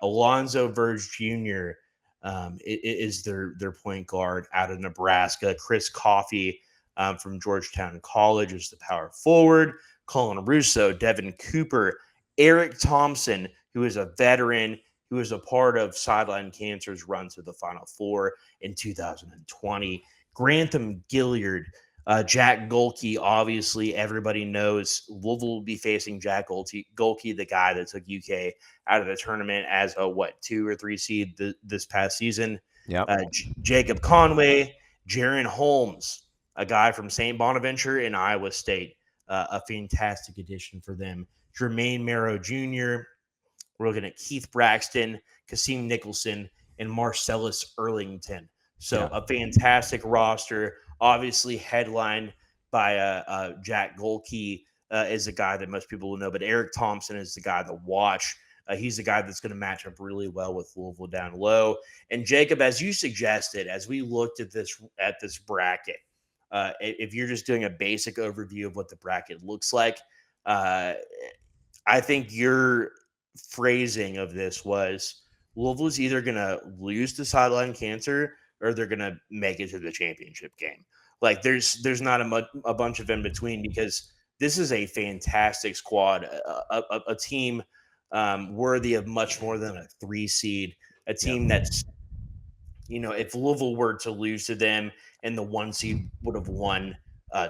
Alonzo Verge Jr. Is their point guard out of Nebraska. Chris Coffey from Georgetown College is the power forward. Colin Russo, Devin Cooper, Eric Thompson, who is a veteran, who was a part of Sideline Cancer's run to the Final Four in 2020. Grantham Gilliard, Jack Golke. Obviously, everybody knows Louisville will be facing Jack Golke, the guy that took UK out of the tournament as a 2 or 3 seed this past season.
Yep.
Jacob Conway, Jaron Holmes, a guy from St. Bonaventure in Iowa State, a fantastic addition for them. Jermaine Merrow Jr. We're looking at Keith Braxton, Kasim Nicholson, and Marcellus Erlington. So a fantastic roster, obviously headlined by Jack Golke is a guy that most people will know, but Eric Thompson is the guy to watch. He's the guy that's going to match up really well with Louisville down low. And Jacob, as you suggested, as we looked at this bracket, if you're just doing a basic overview of what the bracket looks like, I think your phrasing of this was Louisville's either going to lose to Sideline Cancer or they're going to make it to the championship game. Like there's not a bunch of in between, because this is a fantastic squad, a team worthy of much more than a 3 seed, a team that's, if Louisville were to lose to them and the 1 seed would have won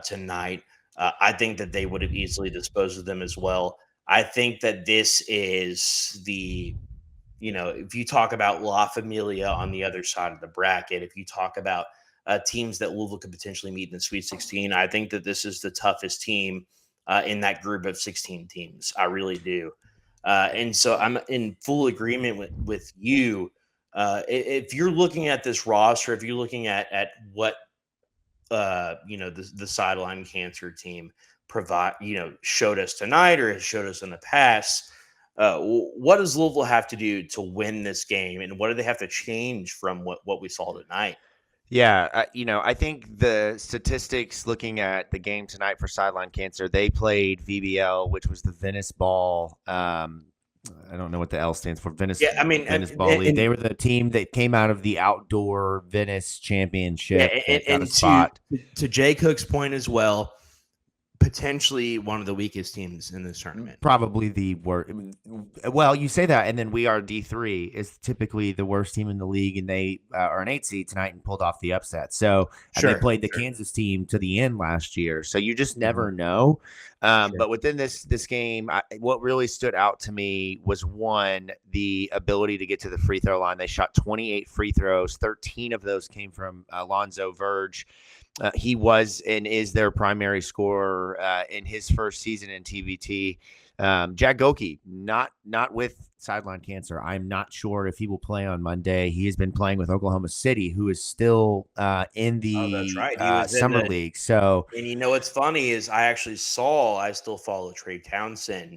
tonight, I think that they would have easily disposed of them as well. I think that this is if you talk about La Familia on the other side of the bracket, if you talk about teams that Louisville could potentially meet in the Sweet 16, I think that this is the toughest team in that group of 16 teams. I really do. And so I'm in full agreement with you. If you're looking at this roster, if you're looking at what the Sideline Cancer team showed us tonight or has showed us in the past, what does Louisville have to do to win this game, and what do they have to change from what we saw tonight?
Yeah, I think the statistics looking at the game tonight for Sideline Cancer, they played VBL, which was the Venice Ball. I don't know what the L stands for. Venice.
Yeah, I mean,
Venice Ball League. They were the team that came out of the outdoor Venice Championship.
Yeah,
and got a spot.
To Jay Cook's point as well, potentially one of the weakest teams in this tournament.
Probably the worst. Well, you say that, and then we are D3 is typically the worst team in the league, and they are an 8 seed tonight and pulled off the upset. So they played the Kansas team to the end last year. So you just never know. But within this game, what really stood out to me was, one, the ability to get to the free throw line. They shot 28 free throws. 13 of those came from Alonzo Verge. He was and is their primary scorer in his first season in TBT. Jack Golke, not with Sideline Cancer. I'm not sure if he will play on Monday. He has been playing with Oklahoma City, who is still in the summer league. So,
and what's funny is I still follow Trey Townsend,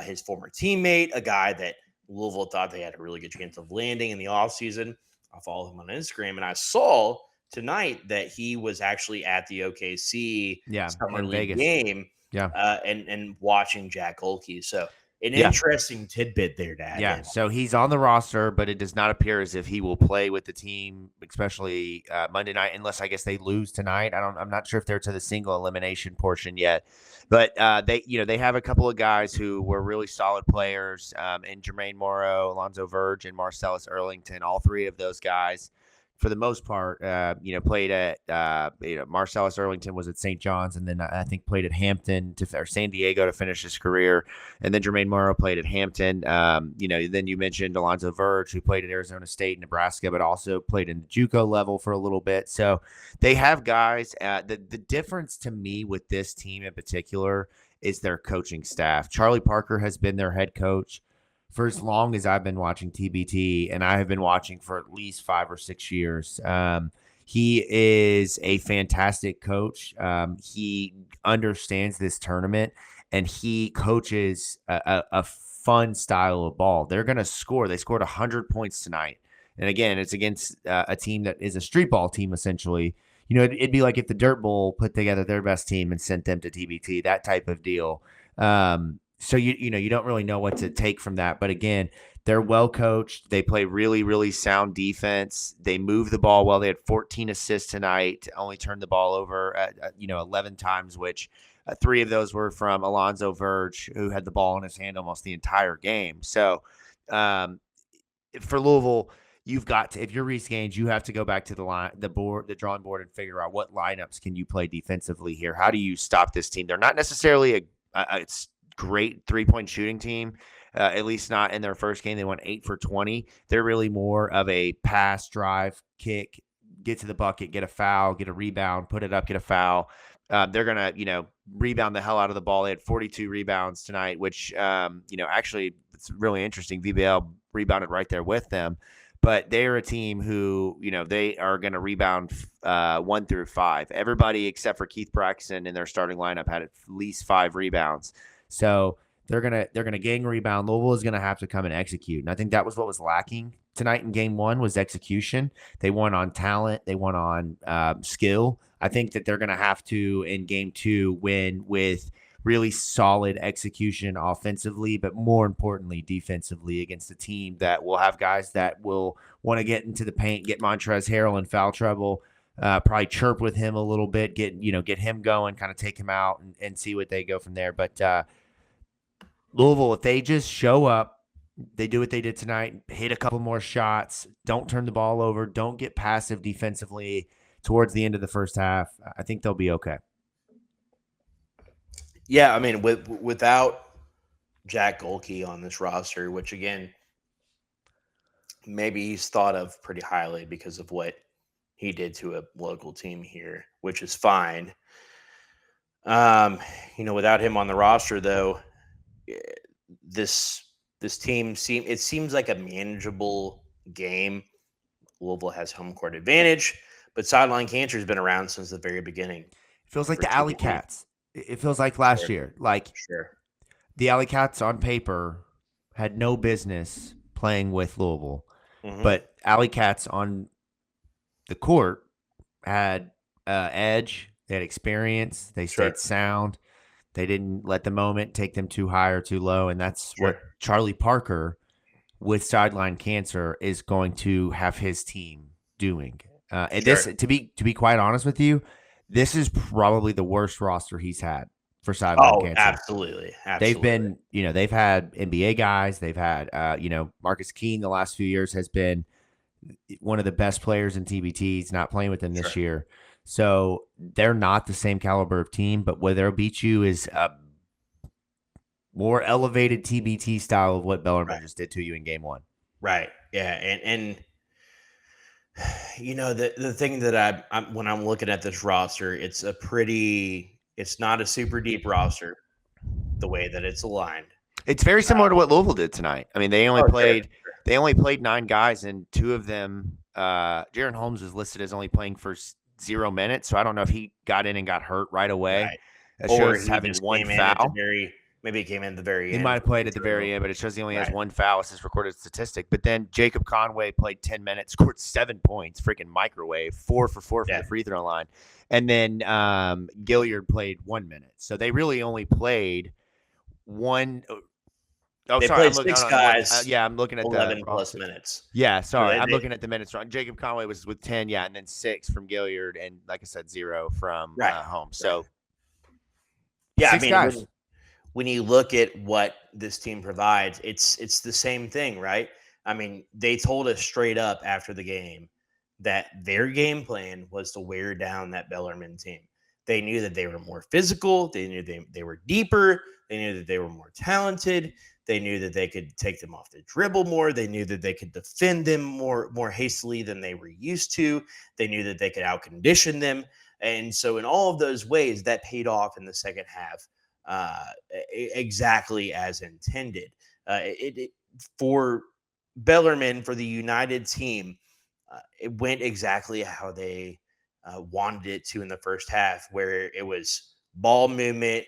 his former teammate, a guy that Louisville thought they had a really good chance of landing in the offseason. I follow him on Instagram, and I saw tonight that he was actually at the OKC summer league game, and watching Jack Golke. So an interesting tidbit there to add in.
So he's on the roster, but it does not appear as if he will play with the team, especially Monday night, unless I guess they lose tonight. I'm not sure if they're to the single elimination portion yet, but they have a couple of guys who were really solid players, in Jermaine Morrow, Alonzo Verge, and Marcellus Erlington. All 3 of those guys for the most part, played at Marcellus Earlington was at St. John's, and then I think played at Hampton or San Diego to finish his career, and then Jermaine Morrow played at Hampton. Then you mentioned Alonzo Verge, who played at Arizona State, Nebraska, but also played in the JUCO level for a little bit. So they have guys. The difference to me with this team in particular is their coaching staff. Charlie Parker has been their head coach for as long as I've been watching TBT, and I have been watching for at least 5 or 6 years. He is a fantastic coach. He understands this tournament, and he coaches a fun style of ball. They're going to score. They scored 100 points tonight. And again, it's against a team that is a street ball team, essentially. It'd be like if the Dirt Bowl put together their best team and sent them to TBT, that type of deal. So you don't really know what to take from that. But again, they're well coached. They play really, really sound defense. They move the ball well. They had 14 assists tonight, only turned the ball over 11 times, which 3 of those were from Alonzo Verge, who had the ball in his hand almost the entire game. So for Louisville, you've got to, if you're Reese Gaines, you have to go back to the drawing board and figure out what lineups can you play defensively here. How do you stop this team? They're not necessarily a great 3-point shooting team, at least not in their first game. They went 8 for 20. They're really more of a pass, drive, kick, get to the bucket, get a foul, get a rebound, put it up, get a foul. They're going to, rebound the hell out of the ball. They had 42 rebounds tonight, which, actually it's really interesting. VBL rebounded right there with them. But they're a team who, they are going to rebound 1 through 5. Everybody except for Keith Braxton in their starting lineup had at least 5 rebounds. So they're gonna gang rebound. Louisville is gonna have to come and execute, and I think that was what was lacking tonight in Game 1 was execution. They won on talent. They won on skill. I think that they're gonna have to in Game 2 win with really solid execution offensively, but more importantly defensively against a team that will have guys that will want to get into the paint, get Montrezl Harrell in foul trouble. Probably chirp with him a little bit, get him going, kind of take him out and see what they go from there. But Louisville, if they just show up, they do what they did tonight, hit a couple more shots, don't turn the ball over, don't get passive defensively towards the end of the first half, I think they'll be okay.
Yeah, I mean, without Jack Golke on this roster, which again, maybe he's thought of pretty highly because of what he did to a local team here, which is fine. Without him on the roster, though, this team seems like a manageable game. Louisville has home court advantage, but Sideline Cancer has been around since the very beginning.
It feels like the Alley Cats. It feels like last year. The Alley Cats on paper had no business playing with Louisville, but Alley Cats on the court had edge. They had experience. They stayed sound. They didn't let the moment take them too high or too low, and that's what Charlie Parker with Sideline Cancer is going to have his team doing. And this, to be quite honest with you, this is probably the worst roster he's had for Sideline Cancer.
Absolutely.
They've been, they've had NBA guys. They've had, Marcus Keene the last few years has been one of the best players in TBT. He's not playing with them this year. So they're not the same caliber of team, but where they'll beat you is a more elevated TBT style of what Bellarmine just did to you in Game 1.
Right. Yeah. And the thing that I'm when I'm looking at this roster, it's not a super deep roster the way that it's aligned.
It's very similar to what Louisville did tonight. I mean, they only played 9 guys, and 2 of them, Jaron Holmes was listed as only playing for 0 minutes. So I don't know if he got in and got hurt right away.
Right.
That shows having 1 foul.
Maybe he came in at the very end.
He might have played at the very end, but it shows he only has 1 foul as his recorded statistic. But then Jacob Conway played 10 minutes, scored 7 points, freaking microwave, 4 for 4 from the free throw line. And then Gilliard played 1 minute. So they really only played 1.
They played 6 guys.
I'm looking at
11 plus minutes.
Yeah, sorry. I'm looking at the minutes wrong. Jacob Conway was with 10, and then 6 from Gilliard, and like I said, 0 from Holmes. So,
yeah, 6 guys. When you look at what this team provides, it's the same thing, right? I mean, they told us straight up after the game that their game plan was to wear down that Bellarmine team. They knew that they were more physical. They knew they were deeper. They knew that they were more talented. They knew that they could take them off the dribble more. They knew that they could defend them more hastily than they were used to. They knew that they could outcondition them. And so in all of those ways, that paid off in the second half exactly as intended. For Bellarmine, for the United team, it went exactly how they wanted it to in the first half, where it was ball movement,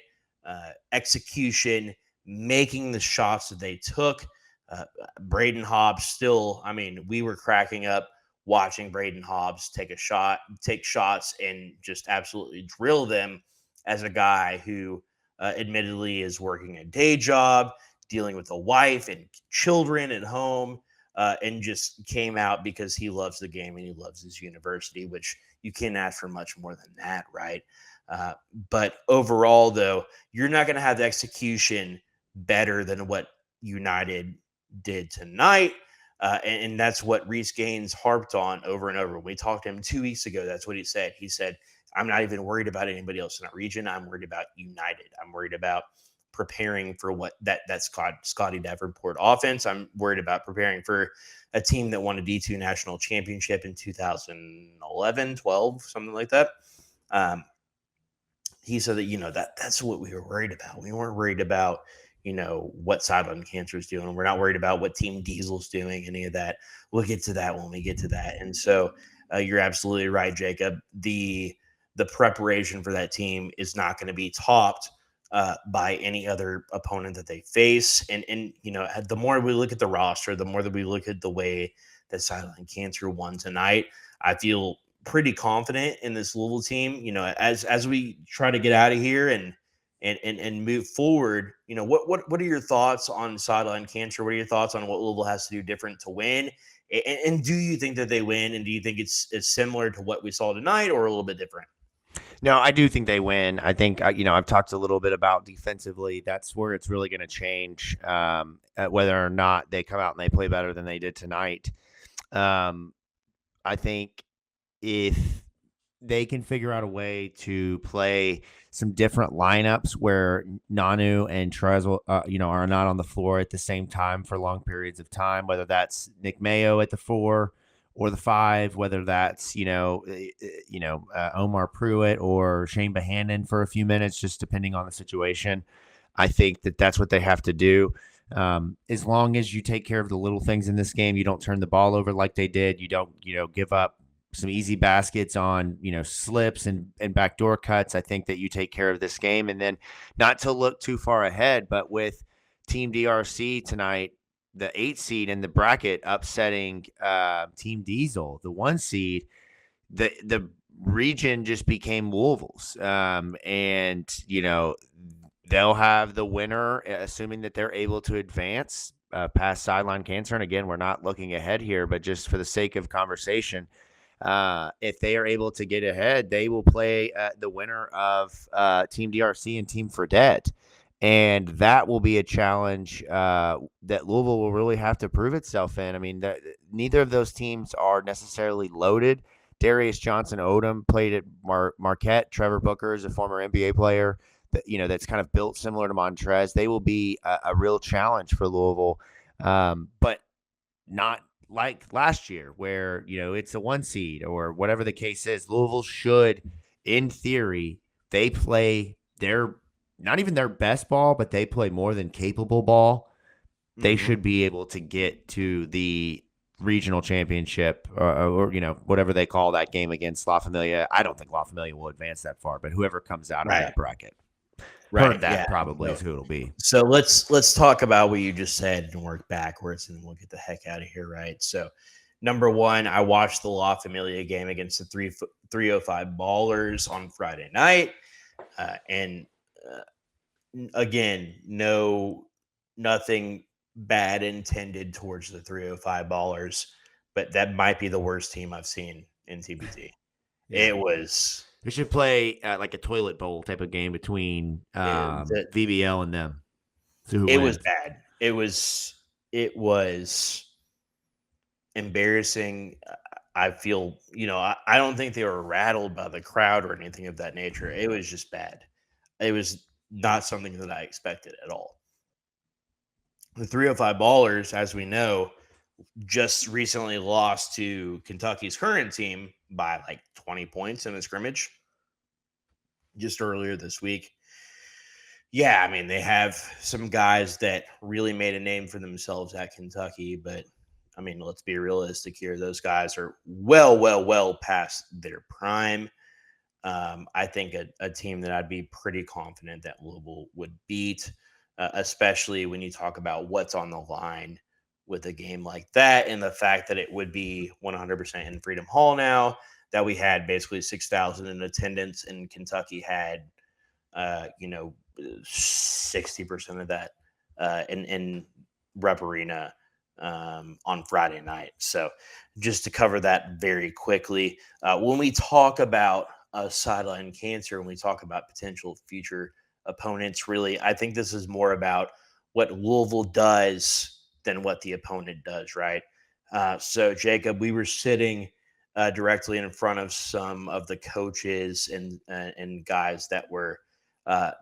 execution, making the shots that they took. Braden Hobbs still, I mean, we were cracking up watching Braden Hobbs take shots, and just absolutely drill them as a guy who admittedly is working a day job, dealing with a wife and children at home, and just came out because he loves the game and he loves his university, which you can't ask for much more than that, right? But overall, though, you're not going to have the execution better than what United did tonight. And that's what Reece Gaines harped on over and over. When we talked to him 2 weeks ago, that's what he said. He said, I'm not even worried about anybody else in that region. I'm worried about United. I'm worried about preparing for what that Scotty Davenport offense. I'm worried about preparing for a team that won a D2 national championship in 2011, 12, something like that. He said that, that's what we were worried about. We weren't worried about, what Sideline Cancer is doing. We're not worried about what Team Diesel's doing, any of that. We'll get to that when we get to that. And so you're absolutely right, Jacob. The preparation for that team is not going to be topped by any other opponent that they face. And the more we look at the roster, the more that we look at the way that Sideline Cancer won tonight, I feel pretty confident in this Louisville team. As we try to get out of here and move forward, what are your thoughts on Sideline Cancer? What are your thoughts on what Louisville has to do different to win? And do you think that they win? And do you think it's similar to what we saw tonight, or a little bit different?
No, I do think they win. I think, I've talked a little bit about defensively. That's where it's really going to change, whether or not they come out and they play better than they did tonight. I think if they can figure out a way to play some different lineups where Nanu and Trezl, are not on the floor at the same time for long periods of time, whether that's Nick Mayo at the 4 or the 5, whether that's, Omar Pruitt or Shane Bohannon for a few minutes, just depending on the situation. I think that that's what they have to do. As long as you take care of the little things in this game, you don't turn the ball over like they did. You don't, give up some easy baskets on, slips and backdoor cuts. I think that you take care of this game. And then, not to look too far ahead, but with Team DRC tonight, the 8 seed in the bracket upsetting Team Diesel, the 1 seed, the region just became Louisville's. And, they'll have the winner, assuming that they're able to advance past Sideline Cancer. And again, we're not looking ahead here, but just for the sake of conversation, if they are able to get ahead, they will play the winner of Team DRC and Team Fredette. And that will be a challenge that Louisville will really have to prove itself in. I mean, neither of those teams are necessarily loaded. Darius Johnson Odom played at Marquette. Trevor Booker is a former NBA player that's kind of built similar to Montrez. They will be a real challenge for Louisville, but not like last year where, it's a 1 seed or whatever the case is. Louisville should, in theory, they play not even their best ball, but they play more than capable ball. They should be able to get to the regional championship or whatever they call that game against La Familia. I don't think La Familia will advance that far, but whoever comes out of that bracket. Right. That probably is who it'll be.
So let's talk about what you just said and work backwards, and we'll get the heck out of here, right? So, number one, I watched the La Familia game against the 305 Ballers on Friday night, and again, nothing bad intended towards the 305 Ballers, but that might be the worst team I've seen in TBT. Yeah. It was.
We should play like a toilet bowl type of game between VBL and them.
So it was bad. It was embarrassing. I feel, I don't think they were rattled by the crowd or anything of that nature. It was just bad. It was not something that I expected at all. The 305 Ballers, as we know, just recently lost to Kentucky's current team by like 20 points in a scrimmage just earlier this week. Yeah, I mean, they have some guys that really made a name for themselves at Kentucky, but I mean, let's be realistic here. Those guys are well past their prime. I think a team that I'd be pretty confident that Louisville would beat, especially when you talk about what's on the line with a game like that and the fact that it would be 100% in Freedom Hall now, that we had basically 6,000 in attendance and Kentucky had, 60% of that in Rep Arena on Friday night. So just to cover that very quickly, when we talk about Sideline Cancer, when we talk about potential future opponents, really, I think this is more about what Louisville does than what the opponent does, right? So, Jacob, we were sitting directly in front of some of the coaches and guys that were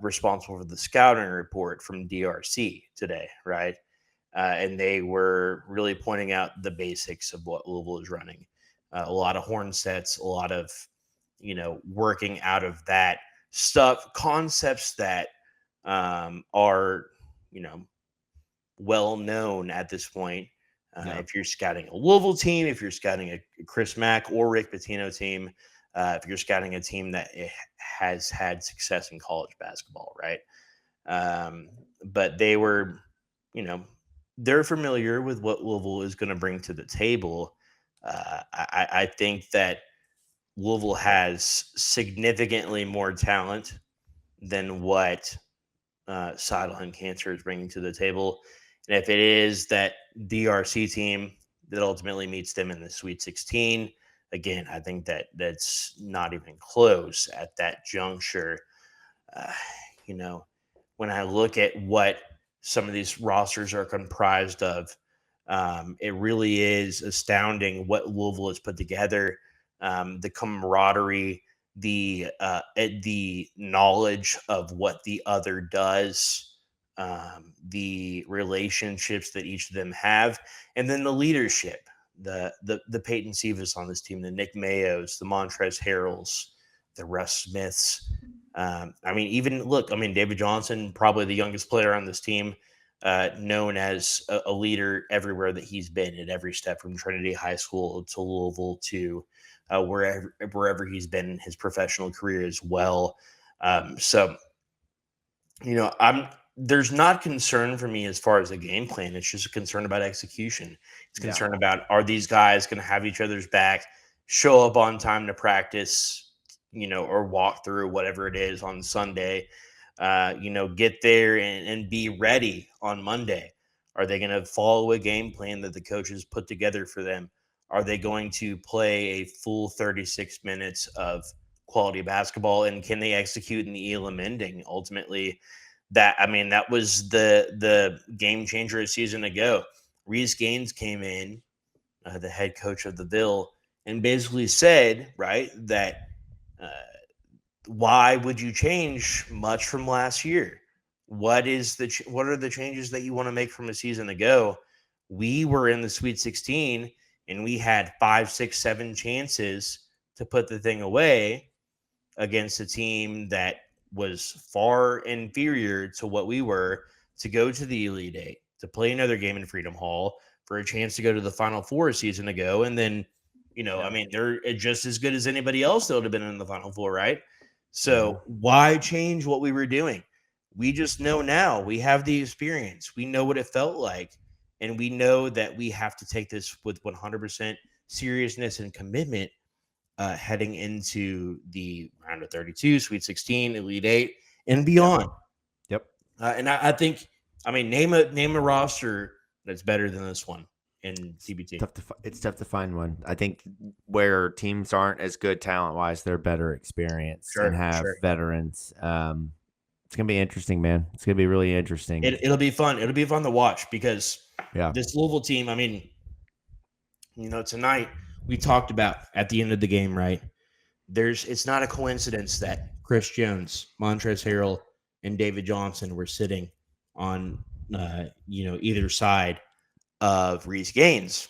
responsible for the scouting report from DRC today, right? And they were really pointing out the basics of what Louisville is running. A lot of horn sets, a lot of, working out of that stuff, concepts that are, well known at this point. If you're scouting a Louisville team, if you're scouting a Chris Mack or Rick Pitino team, if you're scouting a team that has had success in college basketball, right? But they were, they're familiar with what Louisville is going to bring to the table. I think that Louisville has significantly more talent than what Sideline Cancer is bringing to the table. And if it is that DRC team that ultimately meets them in the Sweet 16, again, I think that that's not even close at that juncture. Uh, when I look at what some of these rosters are comprised of, it really is astounding what Louisville has put together. The camaraderie, the knowledge of what the other does, the relationships that each of them have, and then the leadership. The Peyton Sivas on this team, the Nick Mayos, the Montrezl Harrells, the Russ Smiths. David Johnson, probably the youngest player on this team, known as a leader everywhere that he's been at every step from Trinity High School to Louisville to wherever he's been in his professional career as well. There's not concern for me as far as the game plan. It's just a concern about execution. It's concern about, are these guys going to have each other's back, show up on time to practice, or walk through whatever it is on Sunday, get there and be ready on Monday. Are they going to follow a game plan that the coaches put together for them? Are they going to play a full 36 minutes of quality basketball? And can they execute in the Elam ending? Ultimately, that was the game changer a season ago. Reese Gaines came in, the head coach of the Ville, and basically said, right, that why would you change much from last year? What are the changes that you want to make from a season ago? We were in the Sweet 16 and we had 5, 6, 7 chances to put the thing away against a team that was far inferior to what we were, to go to the Elite Eight, to play another game in Freedom Hall, for a chance to go to the Final Four a season ago. And then, they're just as good as anybody else that would have been in the Final Four, right? So why change what we were doing? We just know now. We have the experience. We know what it felt like. And we know that we have to take this with 100% seriousness and commitment heading into the round of 32, Sweet 16, Elite 8, and beyond.
Yep.
And I think, name a roster that's better than this one in TBT.
It's tough to find one. I think where teams aren't as good talent-wise, they're better experienced and have veterans. It's going to be interesting, man. It's going to be really interesting.
It'll be fun. It'll be fun to watch because this Louisville team, tonight we talked about at the end of the game, right? It's not a coincidence that Chris Jones, Montrezl Harrell, and David Johnson were sitting on either side of Reese Gaines.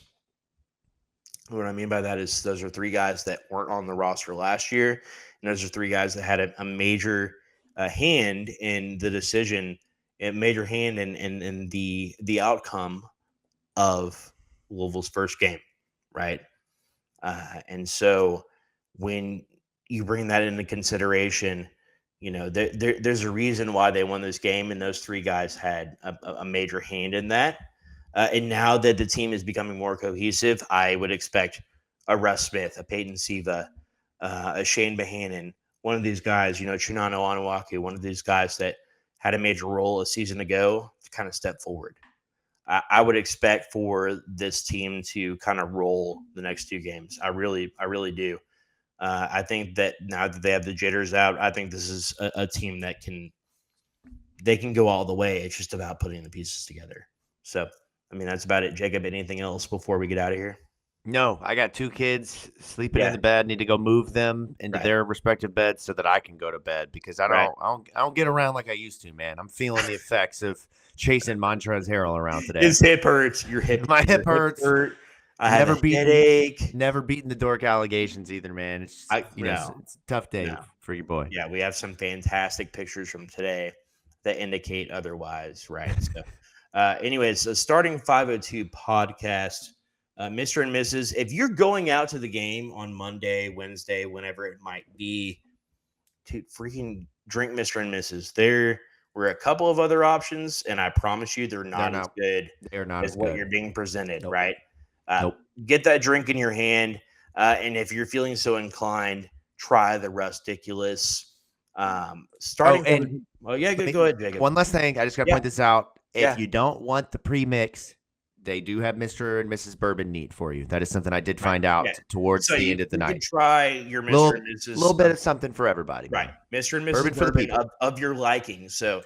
What I mean by that is those are three guys that weren't on the roster last year, and those are three guys that had a major hand in the decision, a major hand in the outcome of Louisville's first game, right? And so when you bring that into consideration, there's a reason why they won this game, and those three guys had a major hand in that. And now that the team is becoming more cohesive, I would expect a Russ Smith, a Peyton Siva, a Shane Bohannon, one of these guys, Chinano Onuaku, one of these guys that had a major role a season ago to kind of step forward. I would expect for this team to kind of roll the next two games. I really do. I think that now that they have the jitters out, I think this is a team that can go all the way. It's just about putting the pieces together. So, that's about it. Jacob, anything else before we get out of here?
No, I got two kids sleeping in the bed. Need to go move them into their respective beds so that I can go to bed because I don't get around like I used to, man. I'm feeling the effects of chasing Montrezl Harrell around today.
His hip hurts.
My hip hurts.
I have a headache.
Never beaten the dork allegations either, man. It's it's a tough day for your boy.
Yeah, we have some fantastic pictures from today that indicate otherwise, right? So, anyways, starting 502 podcast. Mr. and Mrs., if you're going out to the game on Monday, Wednesday, whenever it might be, to freaking drink Mr. and Mrs., there were a couple of other options, and I promise you they're not as good as what you're being presented, right? Get that drink in your hand, and if you're feeling so inclined, try the Rusticulous. Go ahead, Jacob.
One last thing, I just got to point this out. If you don't want the pre-mix, they do have Mr. and Mrs. Bourbon neat for you. That is something I did find out towards the end of the night.
You can try your Mr. and Mrs.
A little bit of something for everybody.
Right. Mr. and Mrs. Bourbon of your liking. So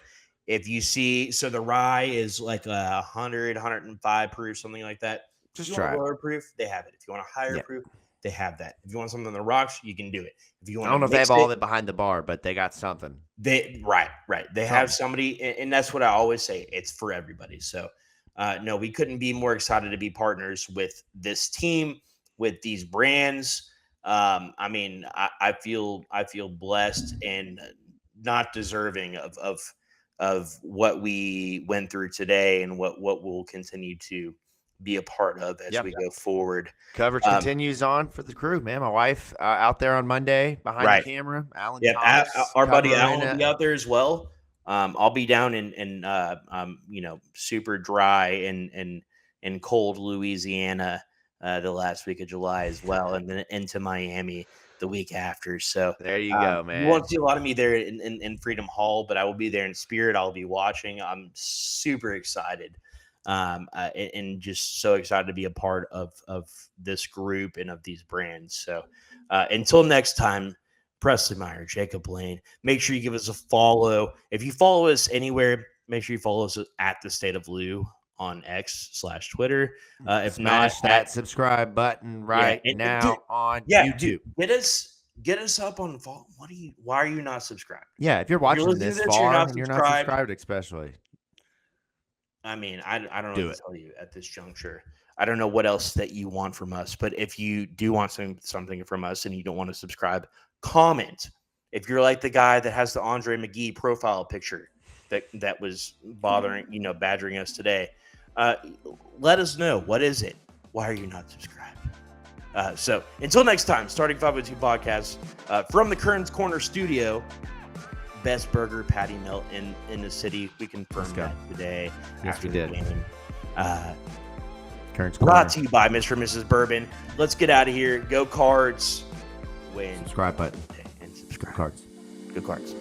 if you see, the rye is like 100, 105 proof, something like that.
Just
if you
try
want a lower proof, they have it. If you want a higher proof, they have that. If you want something on the rocks, you can do it. If you want,
I don't know if they have all of it behind the bar, but they got something.
They have somebody, and that's what I always say. It's for everybody. So. No, we couldn't be more excited to be partners with this team, with these brands. I feel blessed and not deserving of what we went through today and what we'll continue to be a part of as we go forward.
Coverage continues on for the crew, man. My wife out there on Monday behind the camera. Alan Thomas,
our buddy Alan will be out there as well. I'll be down in super dry and cold Louisiana the last week of July as well, and then into Miami the week after. So
there you go, man.
You won't see a lot of me there in Freedom Hall, but I will be there in spirit. I'll be watching. I'm super excited, and just so excited to be a part of this group and of these brands. So until next time. Presley Meyer, Jacob Lane. Make sure you give us a follow. If you follow us anywhere, make sure you follow us at the State of Lou on X/Twitter. If
Smash
not,
that subscribe button now on YouTube.
Get us up on follow. Why are you not subscribed?
Yeah, if you're watching this far and you're not subscribed, especially.
I don't know what to tell you at this juncture. I don't know what else that you want from us, but if you do want something from us and you don't want to subscribe, comment. If you're like the guy that has the Andre McGee profile picture that was badgering us today, let us know. What is it? Why are you not subscribed? So until next time, starting 502 podcast from the Kern's Korner studio, best burger patty melt in the city. We confirmed that today.
Yes, we did.
Kern's brought to you by Mr. and Mrs. Bourbon. Let's get out of here. Go Cards. Win.
Subscribe button.
And subscribe.
Go Cards.
Go Cards.